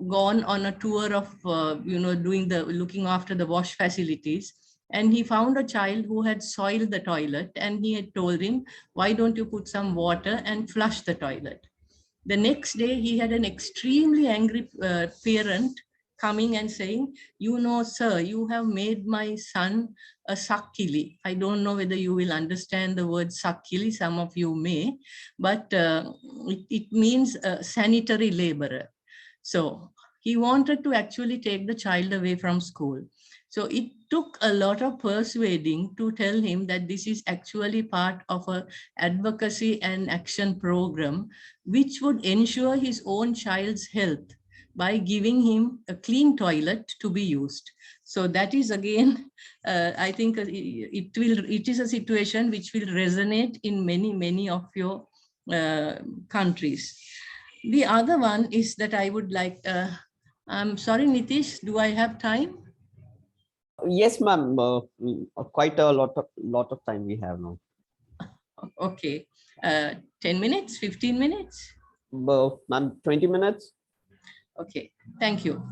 gone on a tour of, looking after the wash facilities. And he found a child who had soiled the toilet, and he had told him, why don't you put some water and flush the toilet? The next day, he had an extremely angry parent coming and saying, sir, you have made my son a sakkili. I don't know whether you will understand the word sakkili, some of you may, but it means a sanitary laborer. So he wanted to actually take the child away from school. So it took a lot of persuading to tell him that this is actually part of a advocacy and action program, which would ensure his own child's health by giving him a clean toilet to be used. So that is again, I think it is a situation which will resonate in many of your countries. The other one is that I would like, I'm sorry, Nitish, do I have time?
Yes, ma'am. Quite a lot of time we have now.
Okay, 10 minutes, 15 minutes?
Ma'am, 20 minutes.
Okay, thank you.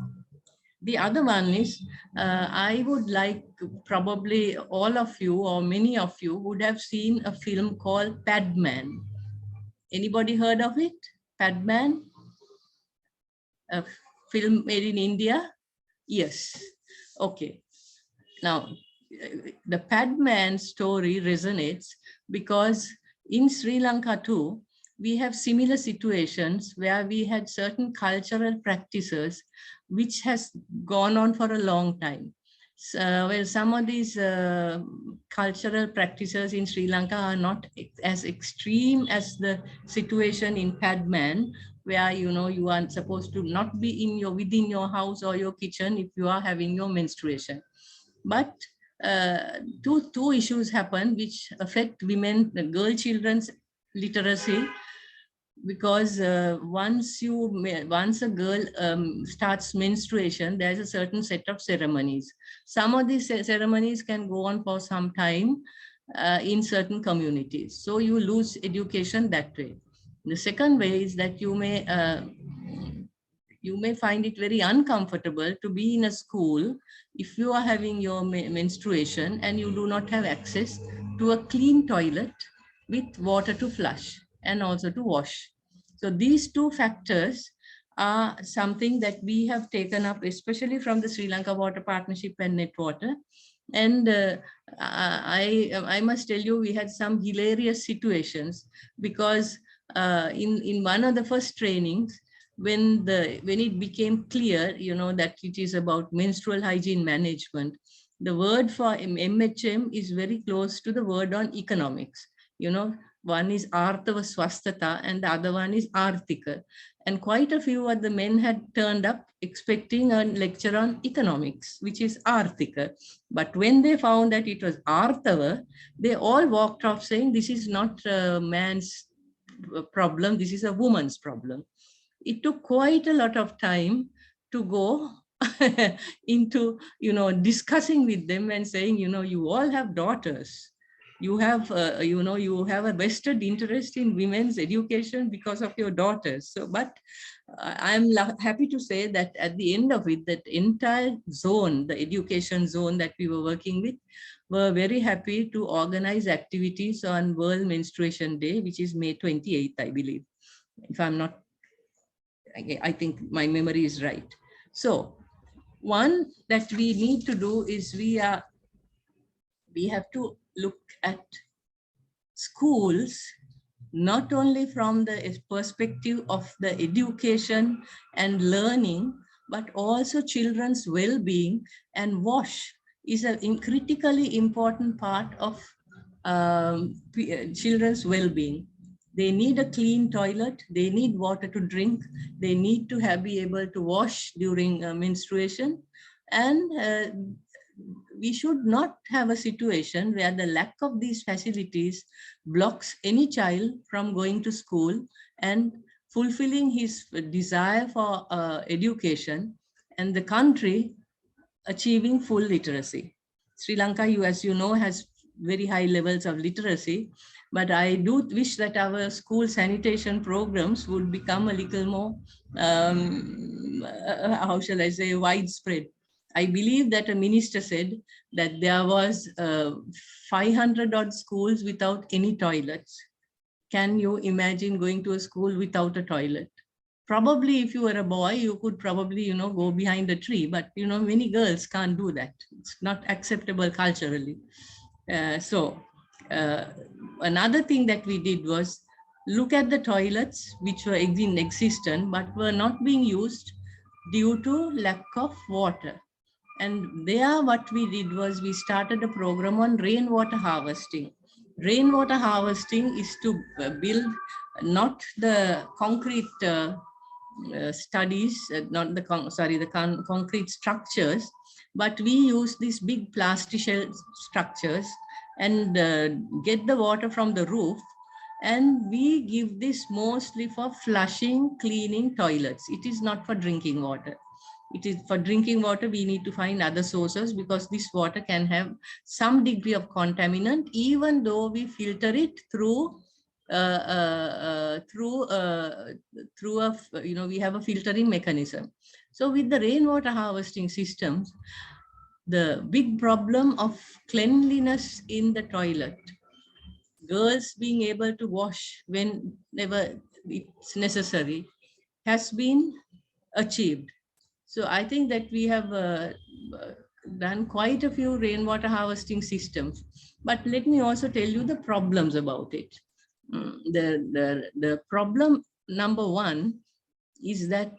The other one is, I would like probably all of you or many of you would have seen a film called Padman. Anybody heard of it? Padman? A film made in India? Yes. Okay. Now, the Padman story resonates because in Sri Lanka too, we have similar situations where we had certain cultural practices which has gone on for a long time. So, well, some of these cultural practices in Sri Lanka are not as extreme as the situation in Padman, where you are supposed to not be within your house or your kitchen if you are having your menstruation. But two issues happen which affect women, girl children's literacy, because once a girl starts menstruation, there's a certain set of ceremonies. Some of these ceremonies can go on for some time in certain communities. So you lose education that way. The second way is that you may find it very uncomfortable to be in a school if you are having your menstruation and you do not have access to a clean toilet with water to flush and also to wash. So these two factors are something that we have taken up, especially from the Sri Lanka Water Partnership and Netwater. And I must tell you, we had some hilarious situations because in one of the first trainings, when it became clear, that it is about menstrual hygiene management, the word for MHM is very close to the word on economics. One is Arthava Swasthata and the other one is Arthika. And quite a few of the men had turned up expecting a lecture on economics, which is Arthika. But when they found that it was Arthava, they all walked off saying, this is not a man's problem, this is a woman's problem. It took quite a lot of time to go into, discussing with them and saying, you all have daughters. You have, you have a vested interest in women's education because of your daughters. So, but I'm happy to say that at the end of it, that entire zone, the education zone that we were working with, were very happy to organize activities on World Menstruation Day, which is May 28th, I believe. If I'm not, I think my memory is right. So one that we need to do is we have to look at schools not only from the perspective of the education and learning, but also children's well-being, and WASH is a critically important part of children's well-being. They need a clean toilet, they need water to drink, they need to be able to wash during menstruation, and we should not have a situation where the lack of these facilities blocks any child from going to school and fulfilling his desire for education, and the country achieving full literacy. Sri Lanka, as you know, has very high levels of literacy, but I do wish that our school sanitation programs would become a little more, how shall I say, widespread. I believe that a minister said that there was 500 odd schools without any toilets. Can you imagine going to a school without a toilet? Probably if you were a boy, you could probably, go behind a tree, but, many girls can't do that. It's not acceptable culturally. Another thing that we did was look at the toilets which were in existence, but were not being used due to lack of water. And there what we did was we started a program on rainwater harvesting. Rainwater harvesting is to build not the concrete studies, not the concrete structures, but we use these big plastic shell structures and get the water from the roof, and we give this mostly for flushing, cleaning toilets. It is not for drinking water. It is for drinking water, we need to find other sources, because this water can have some degree of contaminant, even though we filter it through we have a filtering mechanism. So with the rainwater harvesting systems, the big problem of cleanliness in the toilet, girls being able to wash whenever it's necessary, has been achieved. So I think that we have done quite a few rainwater harvesting systems, but let me also tell you the problems about it. The problem number one is that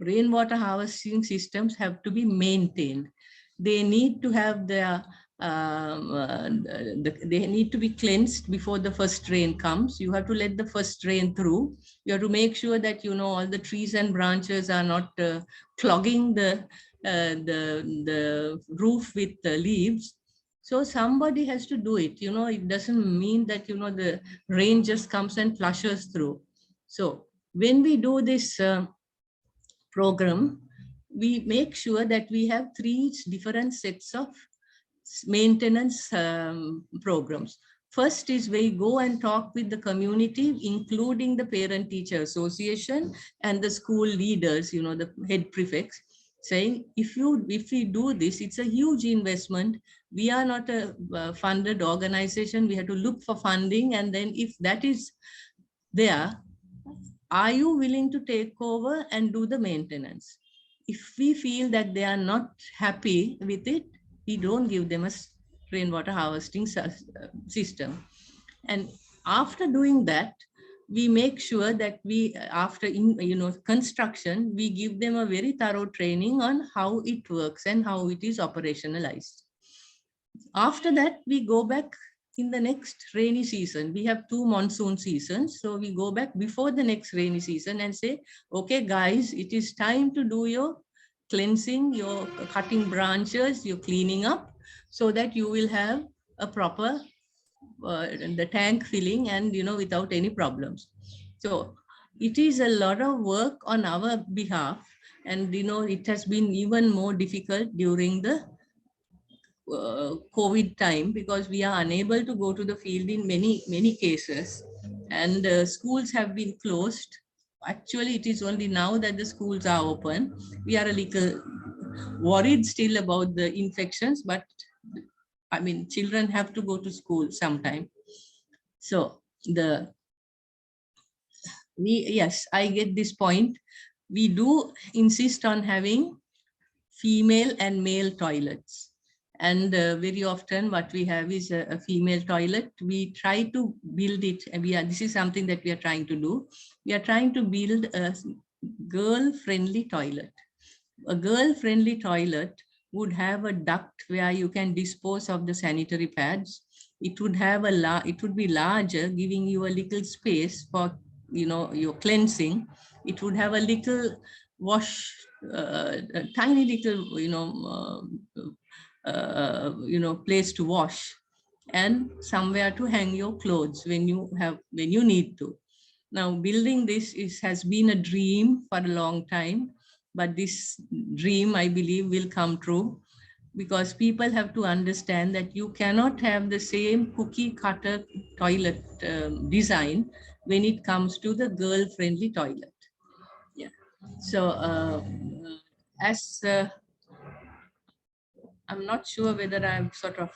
rainwater harvesting systems have to be maintained. They need to have their they need to be cleansed before the first rain comes. You have to let the first rain through. You have to make sure that all the trees and branches are not clogging the roof with leaves. So somebody has to do it. It doesn't mean that the rain just comes and flushes through. So when we do this program, we make sure that we have 3 different sets of maintenance programs. First is we go and talk with the community, including the parent-teacher association and the school leaders, the head prefects, saying, if we do this, it's a huge investment. We are not a funded organization. We have to look for funding. And then if that is there, are you willing to take over and do the maintenance? If we feel that they are not happy with it, we don't give them a rainwater harvesting system. And after doing that, we make sure that we, after construction, we give them a very thorough training on how it works and how it is operationalized. After that, we go back in the next rainy season. We have 2 monsoon seasons. So we go back before the next rainy season and say, okay, guys, it is time to do your cleansing, your cutting branches, your cleaning up, so that you will have a proper the tank filling and without any problems. So it is a lot of work on our behalf, and it has been even more difficult during the COVID time, because we are unable to go to the field in many cases, and schools have been closed. Actually, it is only now that the schools are open. We are a little worried still about the infections, but I mean, children have to go to school sometime. So yes, I get this point. We do insist on having female and male toilets. And very often what we have is a female toilet. We try to build it. This is something that we are trying to do. We are trying to build a girl-friendly toilet. A girl-friendly toilet would have a duct where you can dispose of the sanitary pads. It would have it would be larger, giving you a little space for your cleansing. It would have a little wash, a tiny little place to wash, and somewhere to hang your clothes when you need to. Now, building this has been a dream for a long time, but this dream, I believe, will come true, because people have to understand that you cannot have the same cookie cutter toilet design when it comes to the girl-friendly toilet. Yeah. So I'm not sure whether I've sort of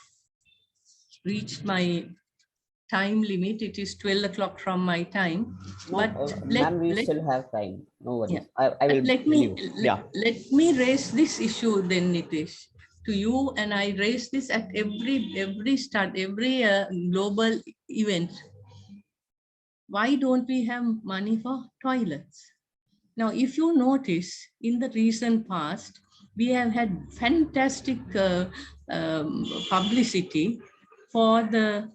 reached my time limit. It is 12 o'clock from my time.
No,
but
ma'am, we still have time. No worries.
Yeah.
I will
let me raise this issue then, Nitish, to you, and I raise this at every global event. Why don't we have money for toilets? Now, if you notice, in the recent past, We have had fantastic publicity for the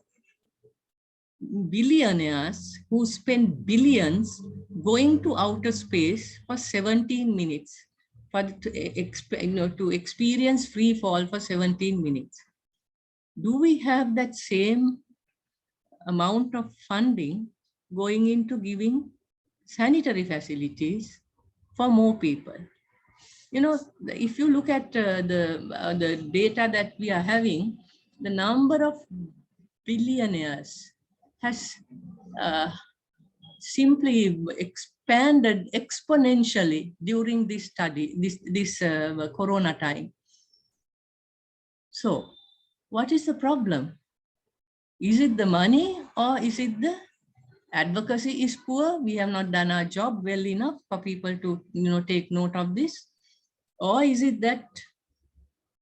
billionaires who spend billions going to outer space for 17 minutes to experience free fall for 17 minutes. Do we have that same amount of funding going into giving sanitary facilities for more people? You know, if you look at the data that we are having, the number of billionaires has simply expanded exponentially during this corona time. So what is the problem? Is it the money, or is it the advocacy is poor? We have not done our job well enough for people to, take note of this? Or is it that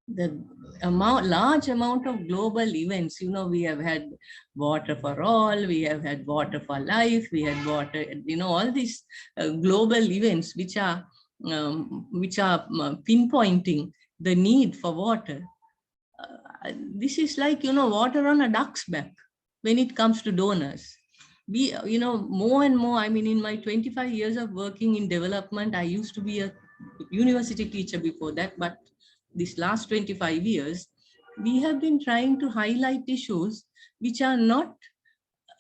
the large amount of global events, we have had water for all, we have had water for life, we had water, all these global events which are pinpointing the need for water. This is like, water on a duck's back when it comes to donors. We, more and more, I mean, in my 25 years of working in development, I used to be a university teacher before that, but this last 25 years, we have been trying to highlight issues which are not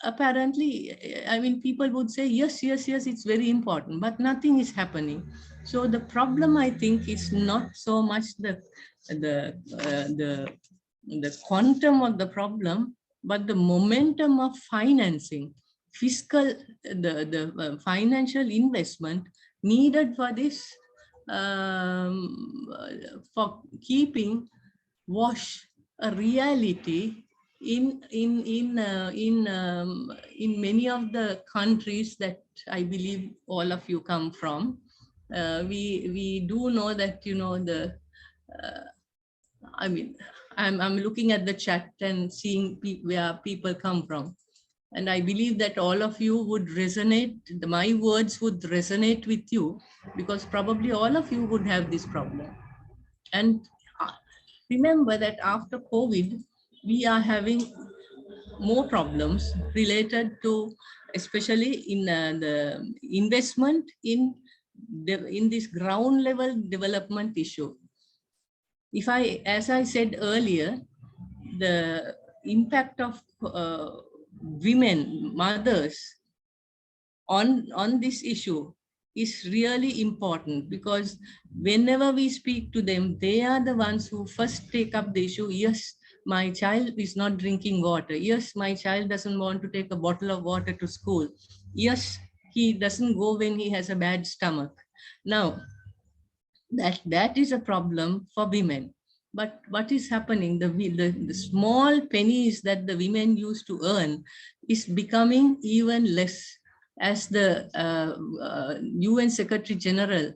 apparently, I mean, people would say, yes, it's very important, but nothing is happening. So the problem, I think, is not so much the quantum of the problem, but the momentum of financing, the financial investment needed for this, for keeping WASH a reality in many of the countries that I believe all of you come from. We do know that, I mean, I'm looking at the chat and seeing where people come from. And I believe that all of you would resonate, my words would resonate with you, because probably all of you would have this problem. And remember that after COVID, we are having more problems related to, especially in the investment in this ground level development issue. As I said earlier, the impact of women, mothers on this issue is really important, because whenever we speak to them, they are the ones who first take up the issue. Yes, my child is not drinking water. Yes, my child doesn't want to take a bottle of water to school. Yes, he doesn't go when he has a bad stomach. Now, that is a problem for women. But what is happening? The small pennies that the women used to earn is becoming even less. As the UN Secretary General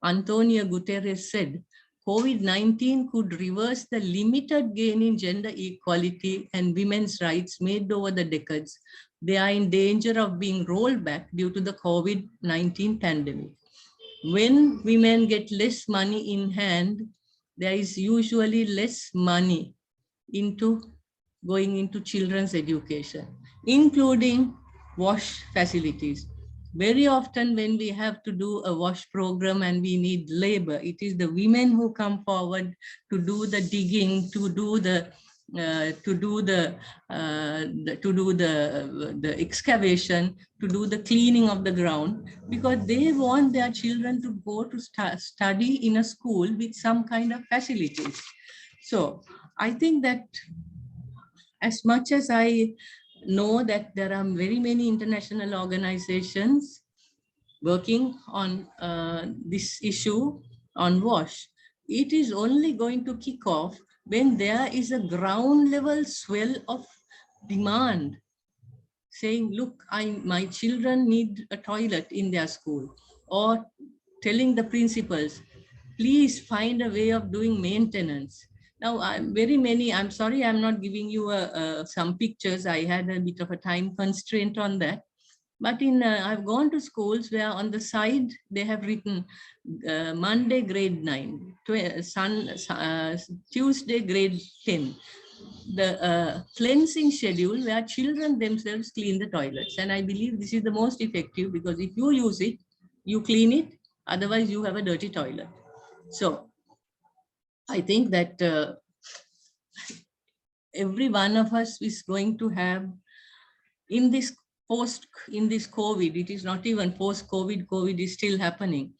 Antonio Guterres said, COVID-19 could reverse the limited gain in gender equality and women's rights made over the decades. They are in danger of being rolled back due to the COVID-19 pandemic. When women get less money in hand, there is usually less money going into children's education, including WASH facilities. Very often when we have to do a WASH program and we need labor, it is the women who come forward to do the digging, to do the excavation, to do the cleaning of the ground, because they want their children to go to study in a school with some kind of facilities. So I think that as much as I know that there are very many international organizations working on this issue on WASH, it is only going to kick off when there is a ground level swell of demand, saying, look, my children need a toilet in their school, or telling the principals, please find a way of doing maintenance. Now, I'm sorry, I'm not giving you some pictures. I had a bit of a time constraint on that. But I've gone to schools where on the side they have written Monday grade 9, Tuesday grade 10. The cleansing schedule where children themselves clean the toilets. And I believe this is the most effective, because if you use it, you clean it, otherwise you have a dirty toilet. So I think that every one of us is going to have, in this COVID, it is not even post-COVID, COVID is still happening.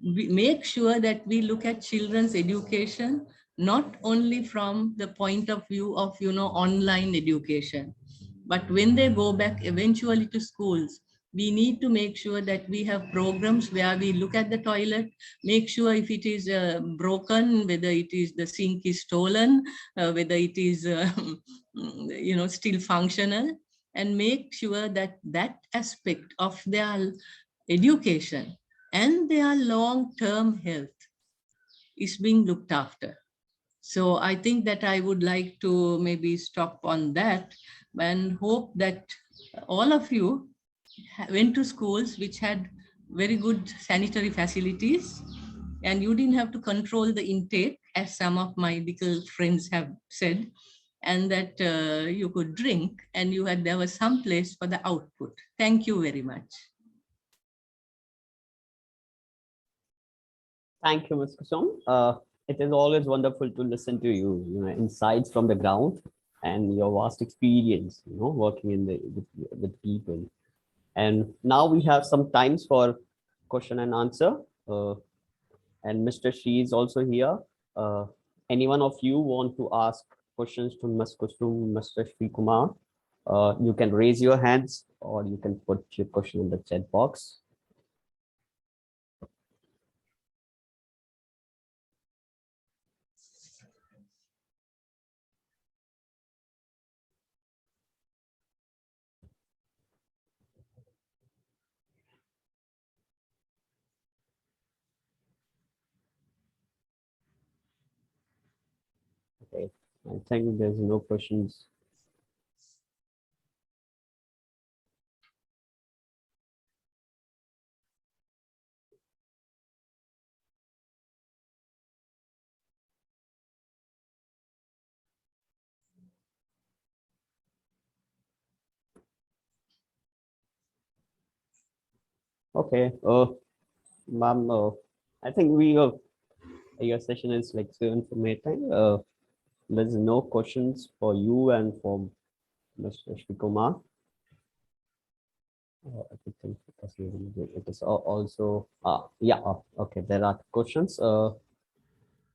We make sure that we look at children's education, not only from the point of view of, online education, but when they go back eventually to schools, we need to make sure that we have programs where we look at the toilet, make sure if it is broken, whether it is the sink is stolen, whether it is, still functional, and make sure that that aspect of their education and their long-term health is being looked after. So I think that I would like to maybe stop on that and hope that all of you went to schools which had very good sanitary facilities, and you didn't have to control the intake, as some of my little friends have said, and that you could drink, and there was some place for the output. Thank you very much.
Thank you, Ms. Kusum. It is always wonderful to listen to you, insights from the ground and your vast experience, working in with people. And now we have some times for question and answer. And Mr. Shri is also here. Any one of you want to ask questions to Ms. Kusum, Mr. Shri Kumar, you can raise your hands or you can put your question in the chat box. Okay, I think there's no questions. Okay, ma'am, I think your session is like so informative. There's no questions for you and for Mr. Shri Kumar. I think it is also, yeah, okay, there are questions.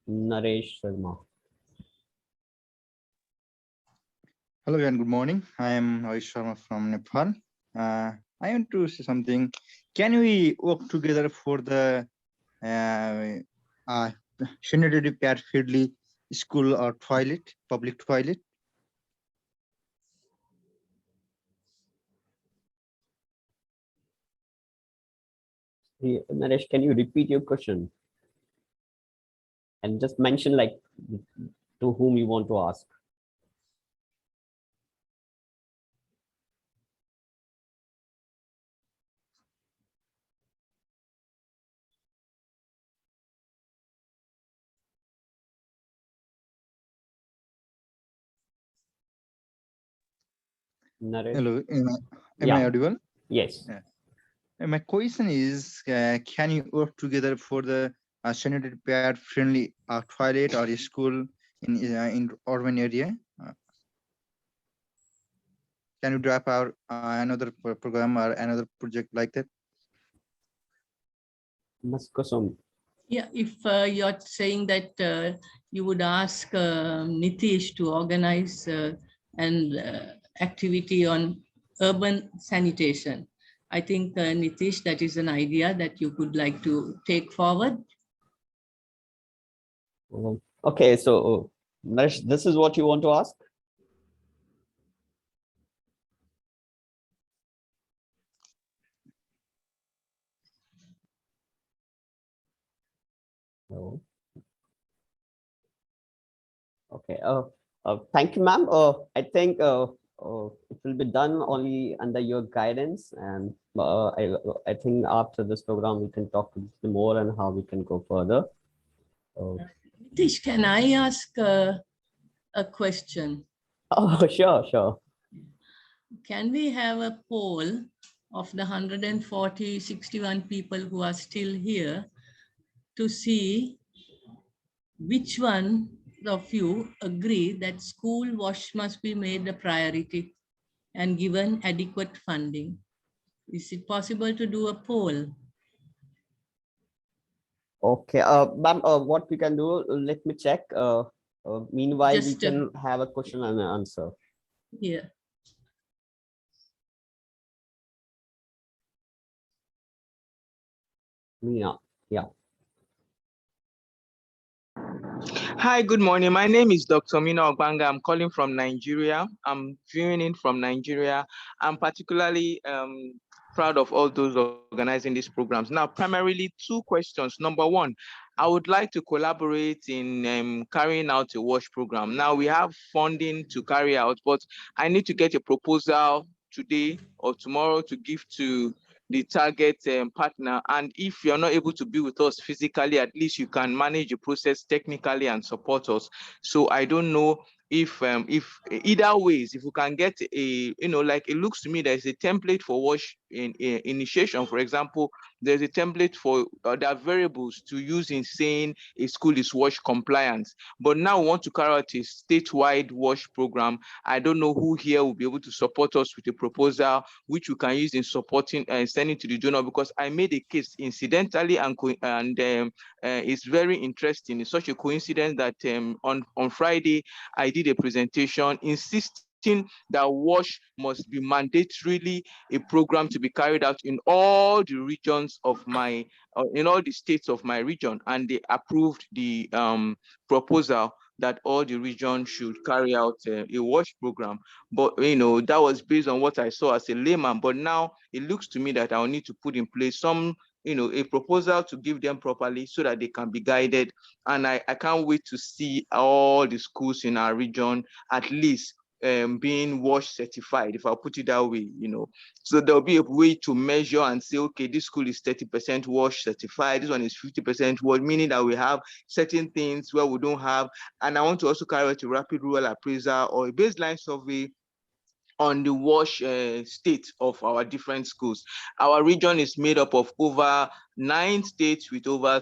Naresh Sharma.
Hello and good morning. I am Naresh Sharma from Nepal. I want to say something. Can we work together for the sanitary pad friendly school or toilet, public toilet?
Naresh, can you repeat your question? And just mention like to whom you want to ask. Naresh?
Hello, am
Yeah.
I audible?
Yes.
Yeah. My question is, can you work together for the sanitary pad friendly toilet or school in urban area? Can you drop our another program or another project like that?
Ms. Kusum.
Yeah, if you're saying that you would ask Nitish to organize an activity on urban sanitation, I think Nitish, that is an idea that you could like to take forward.
Okay, so Naresh, this is what you want to ask? No. Okay. Thank you, ma'am. I think if will be done only under your guidance. And I think after this program, we can talk more and how we can go further.
Nitish, can I ask a question?
Oh, sure.
Can we have a poll of the 61 people who are still here to see which one of you agree that school wash must be made a priority and given adequate funding? Is it possible to do a poll?
Okay, ma'am, what we can do, let me check. Meanwhile, we
Just,
can have a question and answer.
Yeah.
Yeah.
Hi, good morning. My name is Dr. Mina Ogbanga. I'm calling from Nigeria. I'm viewing in from Nigeria. I'm particularly proud of all those organizing these programs. Now, primarily 2 questions. Number 1, I would like to collaborate in carrying out a WASH program. Now, we have funding to carry out, but I need to get a proposal today or tomorrow to give to the target partner. And if you're not able to be with us physically, at least you can manage the process technically and support us. So I don't know if either ways, if we can get a, like, it looks to me there's a template for WASH in initiation. For example, there's a template for there are variables to use in saying a school is WASH compliant. But now we want to carry out a statewide WASH program. I don't know who here will be able to support us with a proposal which we can use in supporting and sending to the donor, because I made a case incidentally and it's very interesting. It's such a coincidence that on Friday I did a presentation insisting that WASH must be mandatorily a program to be carried out in all the regions of my in all the states of my region, and they approved the proposal that all the regions should carry out a WASH program. But that was based on what I saw as a layman. But now it looks to me that I'll need to put in place some a proposal to give them properly so that they can be guided. And I can't wait to see all the schools in our region at least being WASH certified, if I'll put it that way. So there'll be a way to measure and say, okay, this school is 30% WASH certified, this one is 50% WASH, meaning that we have certain things where we don't have. And I want to also carry out a rapid rural appraisal or a baseline survey on the WASH state of our different schools. Our region is made up of over 9 states with over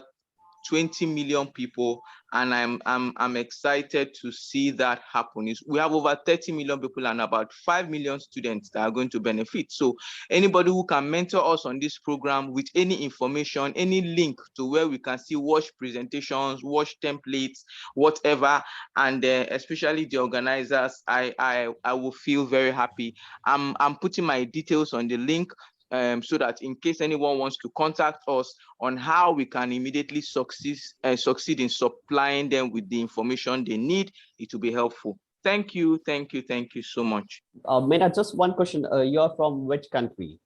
20 million people, and I'm excited to see that happen. We have over 30 million people and about 5 million students that are going to benefit. So anybody who can mentor us on this program with any information, any link to where we can see WASH presentations, WASH templates, whatever, and especially the organizers, I will feel very happy. I'm putting my details on the link. So that in case anyone wants to contact us on how we can immediately succeed in supplying them with the information they need, it will be helpful. Thank you so much.
Mina, just one question. You're from which country?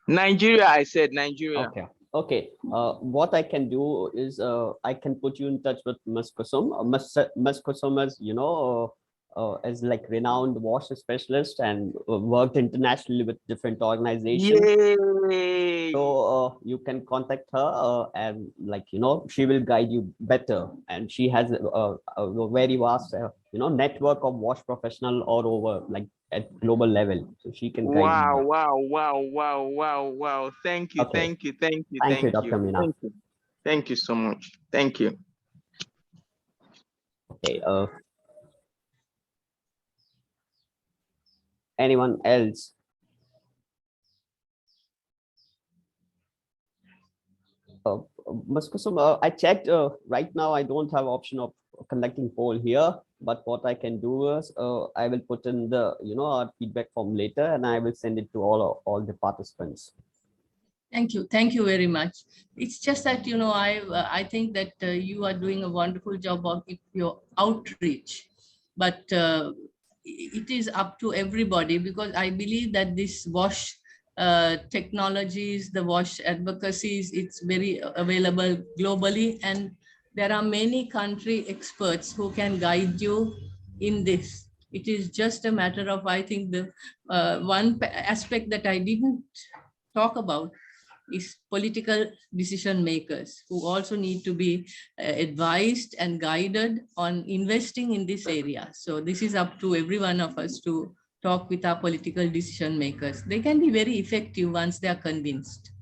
Nigeria, I said Nigeria.
Okay. What I can do is I can put you in touch with Ms. Kusum. Ms. Kusum is, as like renowned WASH specialist and worked internationally with different organizations.
Yay.
So you can contact her and she will guide you better. And she has a very vast network of WASH professional all over, like at global level. So she can guide you.
Wow. Thank you.
Okay.
Thank you,
Dr. Mina.
Thank you so much. Thank you.
Okay. Anyone else? Ms. Kusum, I checked. Right now, I don't have option of conducting poll here. But what I can do is I will put in the our feedback form later, and I will send it to all the participants.
Thank you very much. It's just that I think that you are doing a wonderful job of your outreach, but it is up to everybody, because I believe that this WASH technologies, the WASH advocacies, it's very available globally, and there are many country experts who can guide you in this. It is just a matter of, I think, the one aspect that I didn't talk about is political decision makers who also need to be advised and guided on investing in this area. So this is up to every one of us to talk with our political decision makers. They can be very effective once they are convinced.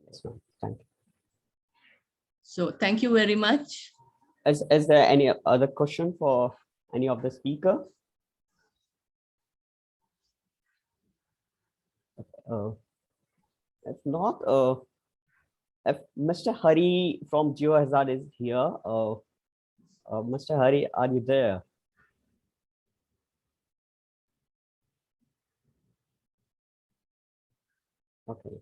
Yes, ma'am. Thank you.
So thank you very much.
Is there any other question for any of the speaker? If not, if Mr. Hari from GeoHazard is here, Mr. Hari, are you there? Okay.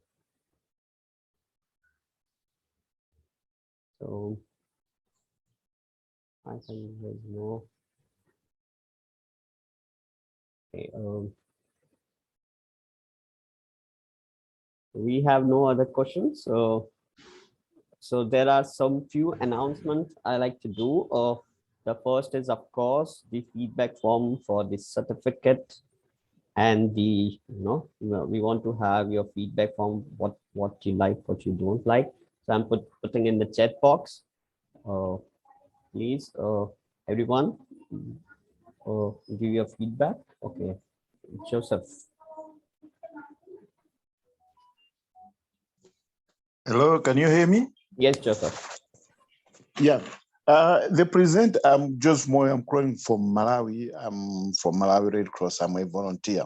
So I think there's no. Okay. We have no other questions. So there are some few announcements I like to do. The first is, of course, the feedback form for the certificate, and the we want to have your feedback from what you like, what you don't like. So I'm putting in the chat box. Please, everyone, give your feedback. Okay, Joseph.
Hello, can you hear me?
Yes, Joseph.
Yeah. The present, I'm Joseph Moy, I'm calling from Malawi. I'm from Malawi Red Cross. I'm a volunteer.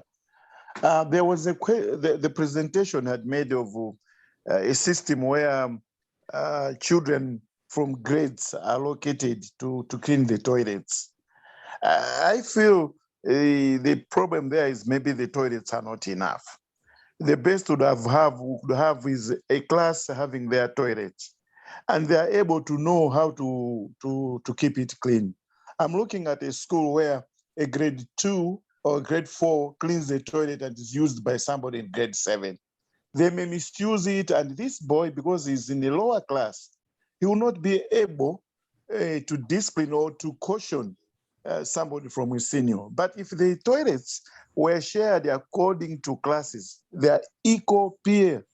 There was the presentation had made of a system where children from grades are located to clean the toilets. I feel the problem there is maybe the toilets are not enough. The best would have is a class having their toilets, and they are able to know how to keep it clean. I'm looking at a school where a grade 2 or grade 4 cleans the toilet and is used by somebody in grade 7. They may misuse it, and this boy, because he's in a lower class, he will not be able to discipline or to caution somebody from his senior. But if the toilets were shared according to classes, they are equal peer.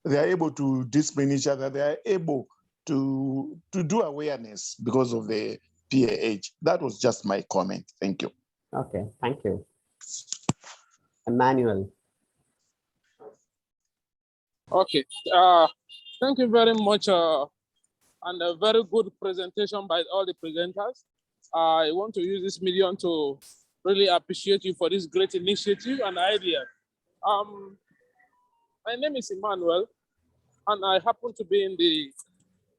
They are able to discipline each other. They are able to do awareness because of the peer age. That was just my comment. Thank you.
Okay, thank you. Emmanuel.
Okay, thank you very much, and a very good presentation by all the presenters. I want to use this medium to really appreciate you for this great initiative and idea. My name is Emmanuel, and I happen to be in the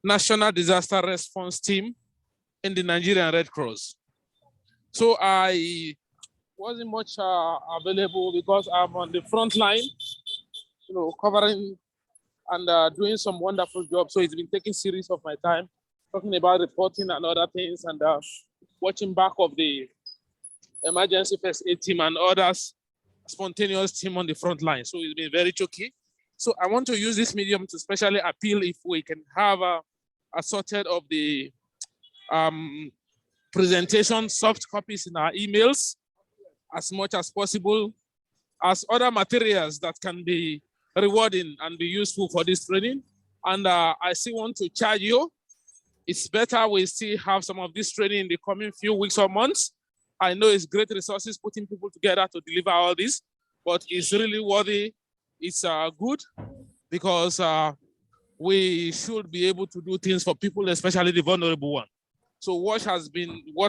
National Disaster Response Team in the Nigerian Red Cross. So I wasn't much available because I'm on the front line, covering and doing some wonderful job. So it's been taking series of my time, talking about reporting and other things, and watching back of the emergency first aid team and others, spontaneous team on the front line. So it's been very tricky. So I want to use this medium to especially appeal if we can have a sorted of the presentation soft copies in our emails as much as possible, as other materials that can be rewarding and be useful for this training. And I still want to charge you. It's better we still have some of this training in the coming few weeks or months. I know it's great resources putting people together to deliver all this, but it's really worthy. It's good because we should be able to do things for people, especially the vulnerable one. So what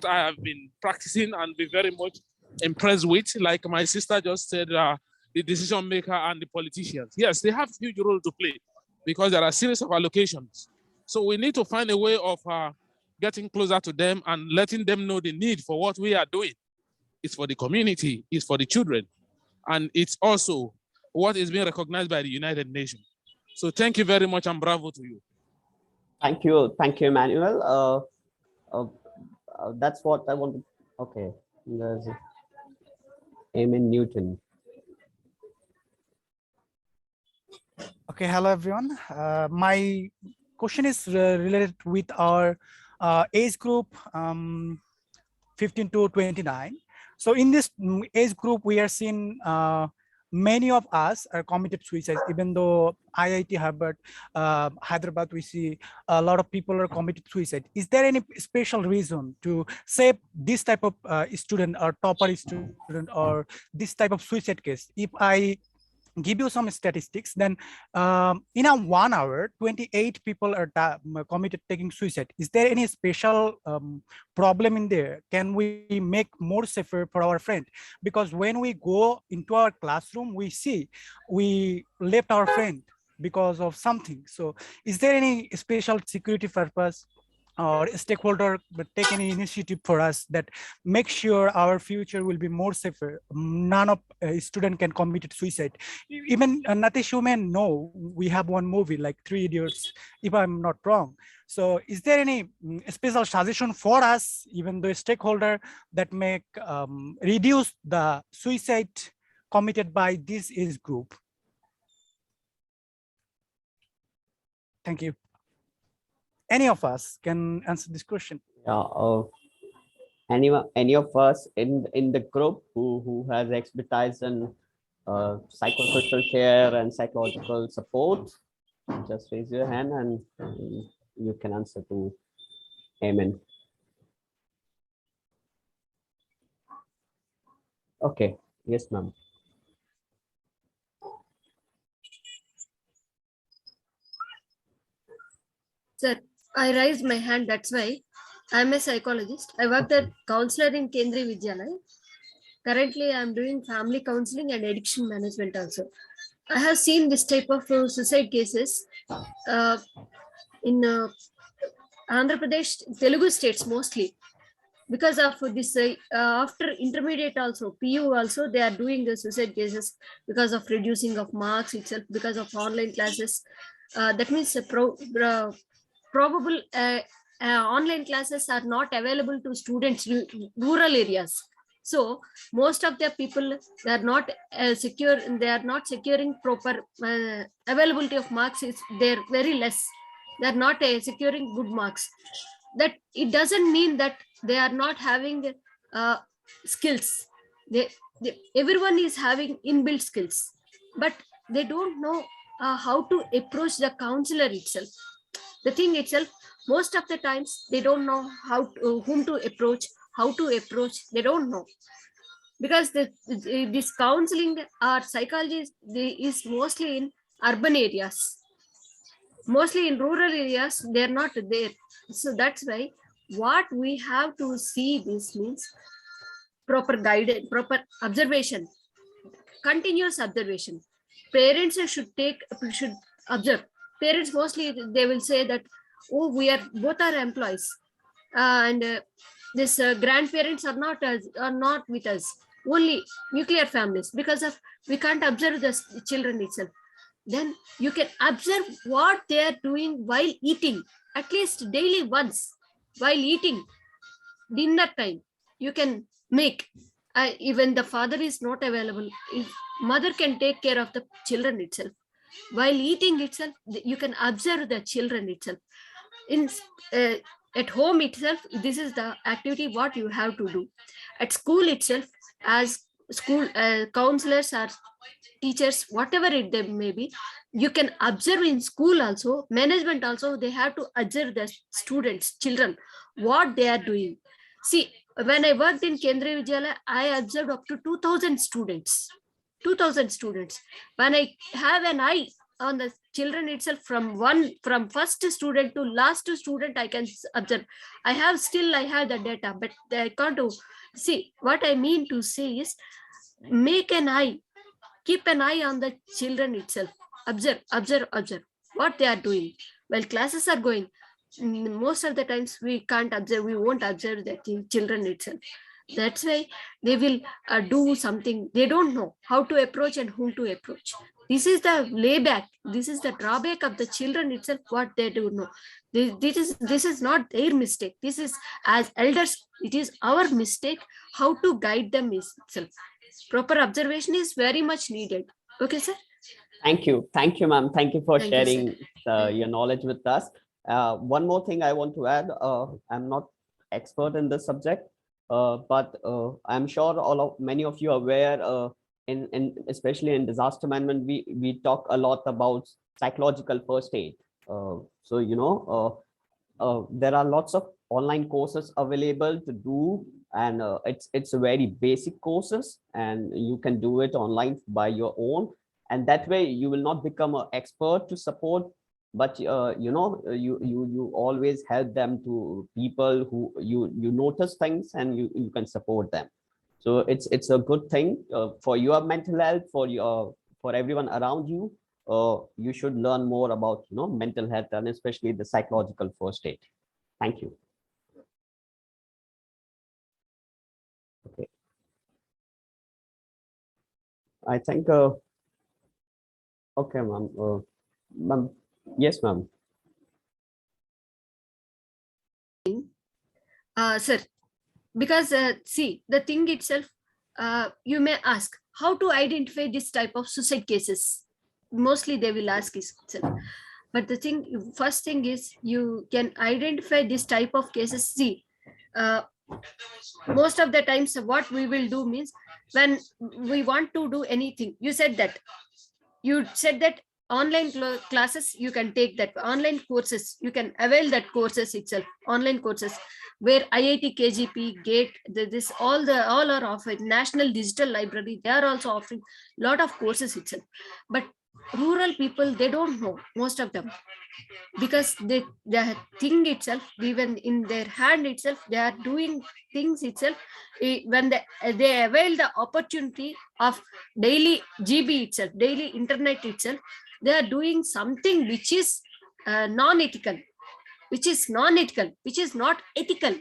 I have been practicing and be very much impressed with, like my sister just said, the decision maker and the politicians. Yes, they have a huge role to play because there are a series of allocations. So we need to find a way of getting closer to them and letting them know the need for what we are doing. It's for the community, it's for the children, and it's also what is being recognized by the United Nations. So thank you very much and bravo to you.
Thank you, Emmanuel. That's what I wanted. Okay, there's Eamon Newton.
Okay, hello everyone. My question is related with our age group. 15 to 29. So in this age group, we are seeing many of us are committed suicide. Even though IIT Harvard, Hyderabad, we see a lot of people are committed suicide. Is there any special reason to save this type of student or topper student or this type of suicide case? If I give you some statistics, then in a 1 hour, 28 people are committed taking suicide. Is there any special problem in there? Can we make more safer for our friend? Because when we go into our classroom, we see we left our friend because of something. So is there any special security purpose or stakeholder but take any initiative for us that make sure our future will be more safer? None of student can commit suicide. Even Natish, you may know we have one movie like 3 Idiots, if I'm not wrong. So is there any special suggestion for us, even the stakeholder, that make reduce the suicide committed by this age group? Thank you. Any of us can answer this question.
Any of us in the group who has expertise in psychosocial care and psychological support, just raise your hand and you can answer to Amen. Okay, yes, ma'am.
Sir, I raised my hand, that's why. I'm a psychologist. I worked at counselor in Kendriya Vidyalaya. Currently, I'm doing family counseling and addiction management also. I have seen this type of suicide cases in Andhra Pradesh, Telugu states mostly. Because of this, after intermediate also, PU also, they are doing the suicide cases because of reducing of marks itself, because of online classes. That means probable online classes are not available to students in rural areas. So most of the people, they are not secure, they are not securing proper availability of marks. They're very less. They are not securing good marks. That it doesn't mean that they are not having skills. Everyone is having inbuilt skills, but they don't know how to approach the counselor itself. The thing itself, most of the times they don't know whom to approach, how to approach. They don't know, because this counseling or psychology is mostly in urban areas. Mostly in rural areas, they're not there. So that's why what we have to see this means proper guidance, proper observation, continuous observation. Parents should observe. Parents mostly, they will say that, oh, we are both are employees, and this grandparents are not with us. Only nuclear families, because of we can't observe the children itself. Then you can observe what they are doing while eating, at least daily once while eating dinner time. You can make, even the father is not available, if mother can take care of the children itself. While eating itself, you can observe the children itself. In at home itself, this is the activity what you have to do. At school itself, as school counselors or teachers, whatever they may be, you can observe in school also. Management also, they have to observe the students, children, what they are doing. See, when I worked in Kendriya Vidyalaya, I observed up to 2,000 students. 2,000 students. When I have an eye on the children itself, from first student to last student, I can observe. I have the data, but I can't do. See, what I mean to say is, make an eye, keep an eye on the children itself. Observe what they are doing. While classes are going, most of the times we can't observe, we won't observe the children itself. That's why they will do something. They don't know how to approach and whom to approach. This is the layback. This is the drawback of the children itself, what they do know. This is not their mistake. This is, as elders, it is our mistake how to guide them itself. Proper observation is very much needed. Okay, sir?
Thank you, ma'am. Thank you for sharing your knowledge with us. One more thing I want to add, I'm not expert in this subject, but I'm sure many of you are aware, in especially in disaster management, we talk a lot about psychological first aid. So there are lots of online courses available to do, and it's a very basic courses, and you can do it online by your own, and that way you will not become an expert to support, but you always help them to people who you notice things, and you can support them. So it's a good thing for your mental health, for everyone around you. You should learn more about mental health, and especially the psychological first aid. Thank you. Okay, I think okay, ma'am. Yes, ma'am.
Sir, because see, the thing itself, you may ask how to identify this type of suicide cases. Mostly they will ask itself. But the first thing is you can identify this type of cases. See, most of the times what we will do means, when we want to do anything, you said that online classes, you can take that online courses, you can avail that courses itself, online courses, where IIT KGP, GATE, this all are offering. National Digital Library, they are also offering lot of courses itself. But rural people, they don't know, most of them, because the thing itself, even in their hand itself, they are doing things itself. When they avail the opportunity of daily GB itself, daily internet itself, they are doing something which is non-ethical, which is not ethical.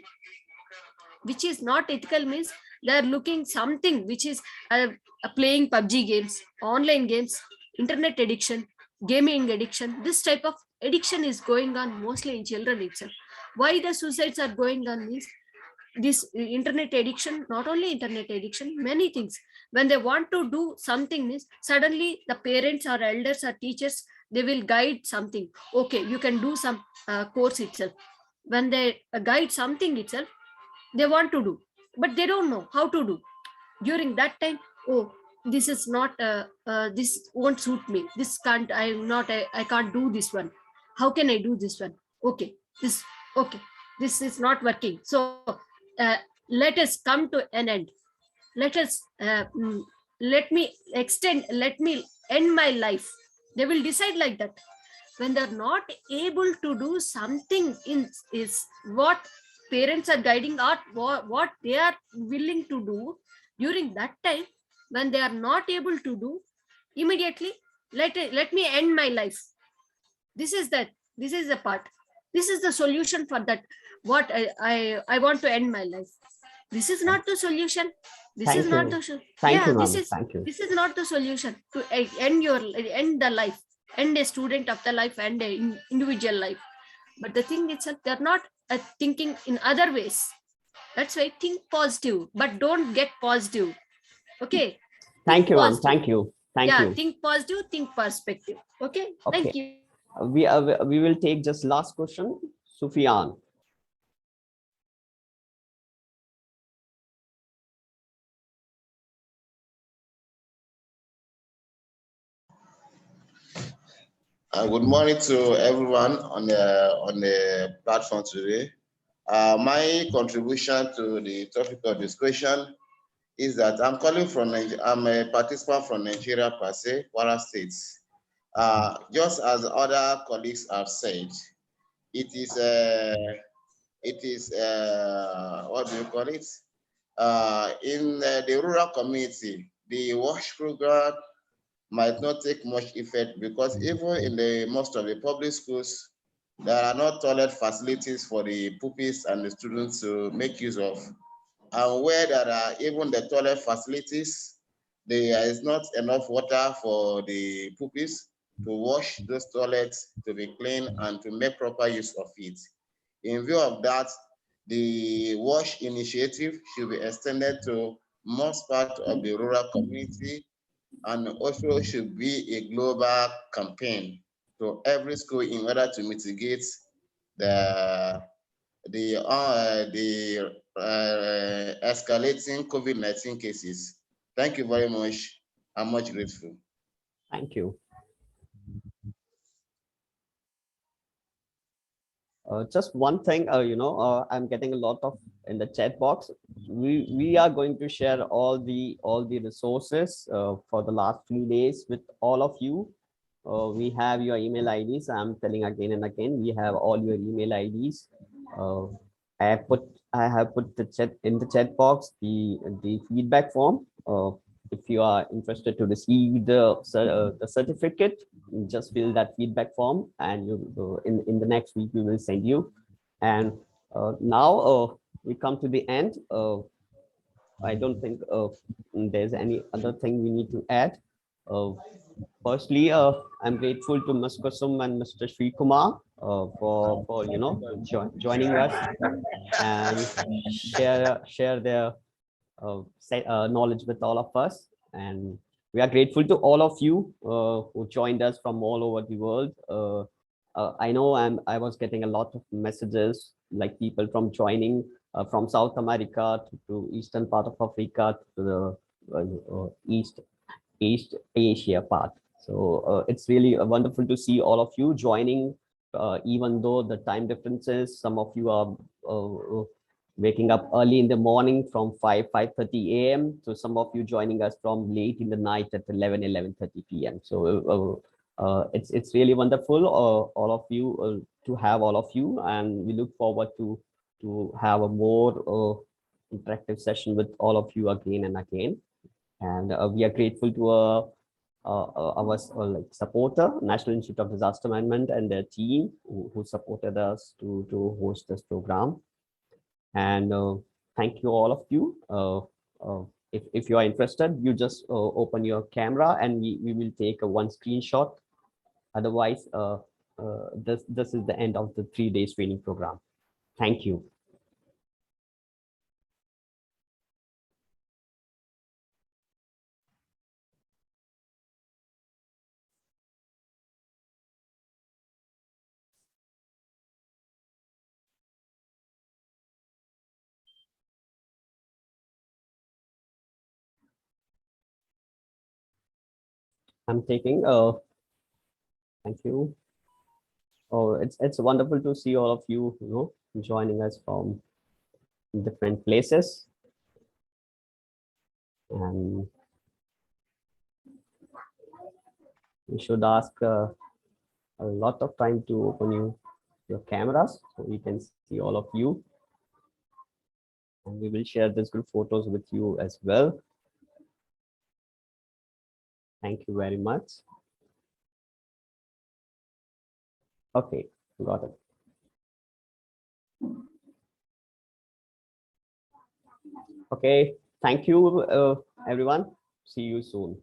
Which is not ethical means they are looking something which is playing PUBG games, online games, internet addiction, gaming addiction. This type of addiction is going on mostly in children itself. Why the suicides are going on means this internet addiction, not only internet addiction, many things. When they want to do something means, suddenly the parents or elders or teachers, they will guide something. Okay, you can do some course itself. When they guide something itself, they want to do, but they don't know how to do. During that time, oh, this is not this won't suit me, this can't, I can't do this one. How can I do this one? Okay, this is not working. So uh, let us come to an end. Let us let me end my life. They will decide like that. When they're not able to do something in is what parents are guiding, or what they are willing to do, during that time, when they are not able to do, immediately let me end my life. This is the part. This is the solution for that. What I want to end my life. This is not the solution. This
Thank
is not
you.
the solution.
Thank you,
this
ma'am.
is
Thank you.
this is not the solution to end the life, end a student of the life, and an individual life. But the thing itself, they're not thinking in other ways. That's why think positive, but don't get positive. Okay.
Thank
Think
you, ma'am.
positive.
Thank you. Thank
Yeah,
you.
think positive, think perspective. Okay. Thank
Okay.
you.
We will take just last question, Sufyan.
Good morning to everyone on the platform today. My contribution to the topic of discussion is that I'm calling from Nigeria. I'm a participant from Nigeria per se, Kwara State. Just as other colleagues have said, it is what do you call it? In the rural community, the WASH program might not take much effect, because even in the most of the public schools, there are not toilet facilities for the pupils and the students to make use of. And where there are even the toilet facilities, there is not enough water for the pupils to wash those toilets, to be clean, and to make proper use of it. In view of that, the WASH initiative should be extended to most part of the rural community, and also should be a global campaign to every school in order to mitigate the escalating COVID-19 cases. Thank you very much. I'm much grateful.
Thank you. Just one thing, I'm getting a lot of in the chat box. We are going to share all the resources for the last 3 days with all of you. We have your email IDs. I'm telling again and again, we have all your email IDs. I have put the chat in the chat box, the feedback form. If you are interested to receive the certificate, just fill that feedback form, and you in the next week we will send you. And now we come to the end. I don't think there's any other thing we need to add. Firstly, I'm grateful to Ms. Kusum and Mr. Sri Kumar for joining us and share their knowledge with all of us. And we are grateful to all of you who joined us from all over the world. I know I was getting a lot of messages, like people from joining from South America to eastern part of Africa to the East Asia part. So it's really wonderful to see all of you joining, even though the time differences. Some of you are waking up early in the morning from 5:30 a.m. So some of you joining us from late in the night at 11:30 p.m. So it's really wonderful, all of you, to have all of you, and we look forward to have a more interactive session with all of you again and again. And we are grateful to our supporter, National Institute of Disaster Management, and their team who supported us to host this program. And thank you all of you. If you are interested, you just open your camera and we will take one screenshot. Otherwise, this is the end of the 3 days training program. Thank you. I'm taking thank you. Oh, it's wonderful to see all of you, joining us from different places. And we should ask a lot of time to open your cameras so we can see all of you. And we will share this group photos with you as well. Thank you very much. Okay, got it. Okay, thank you, everyone. See you soon.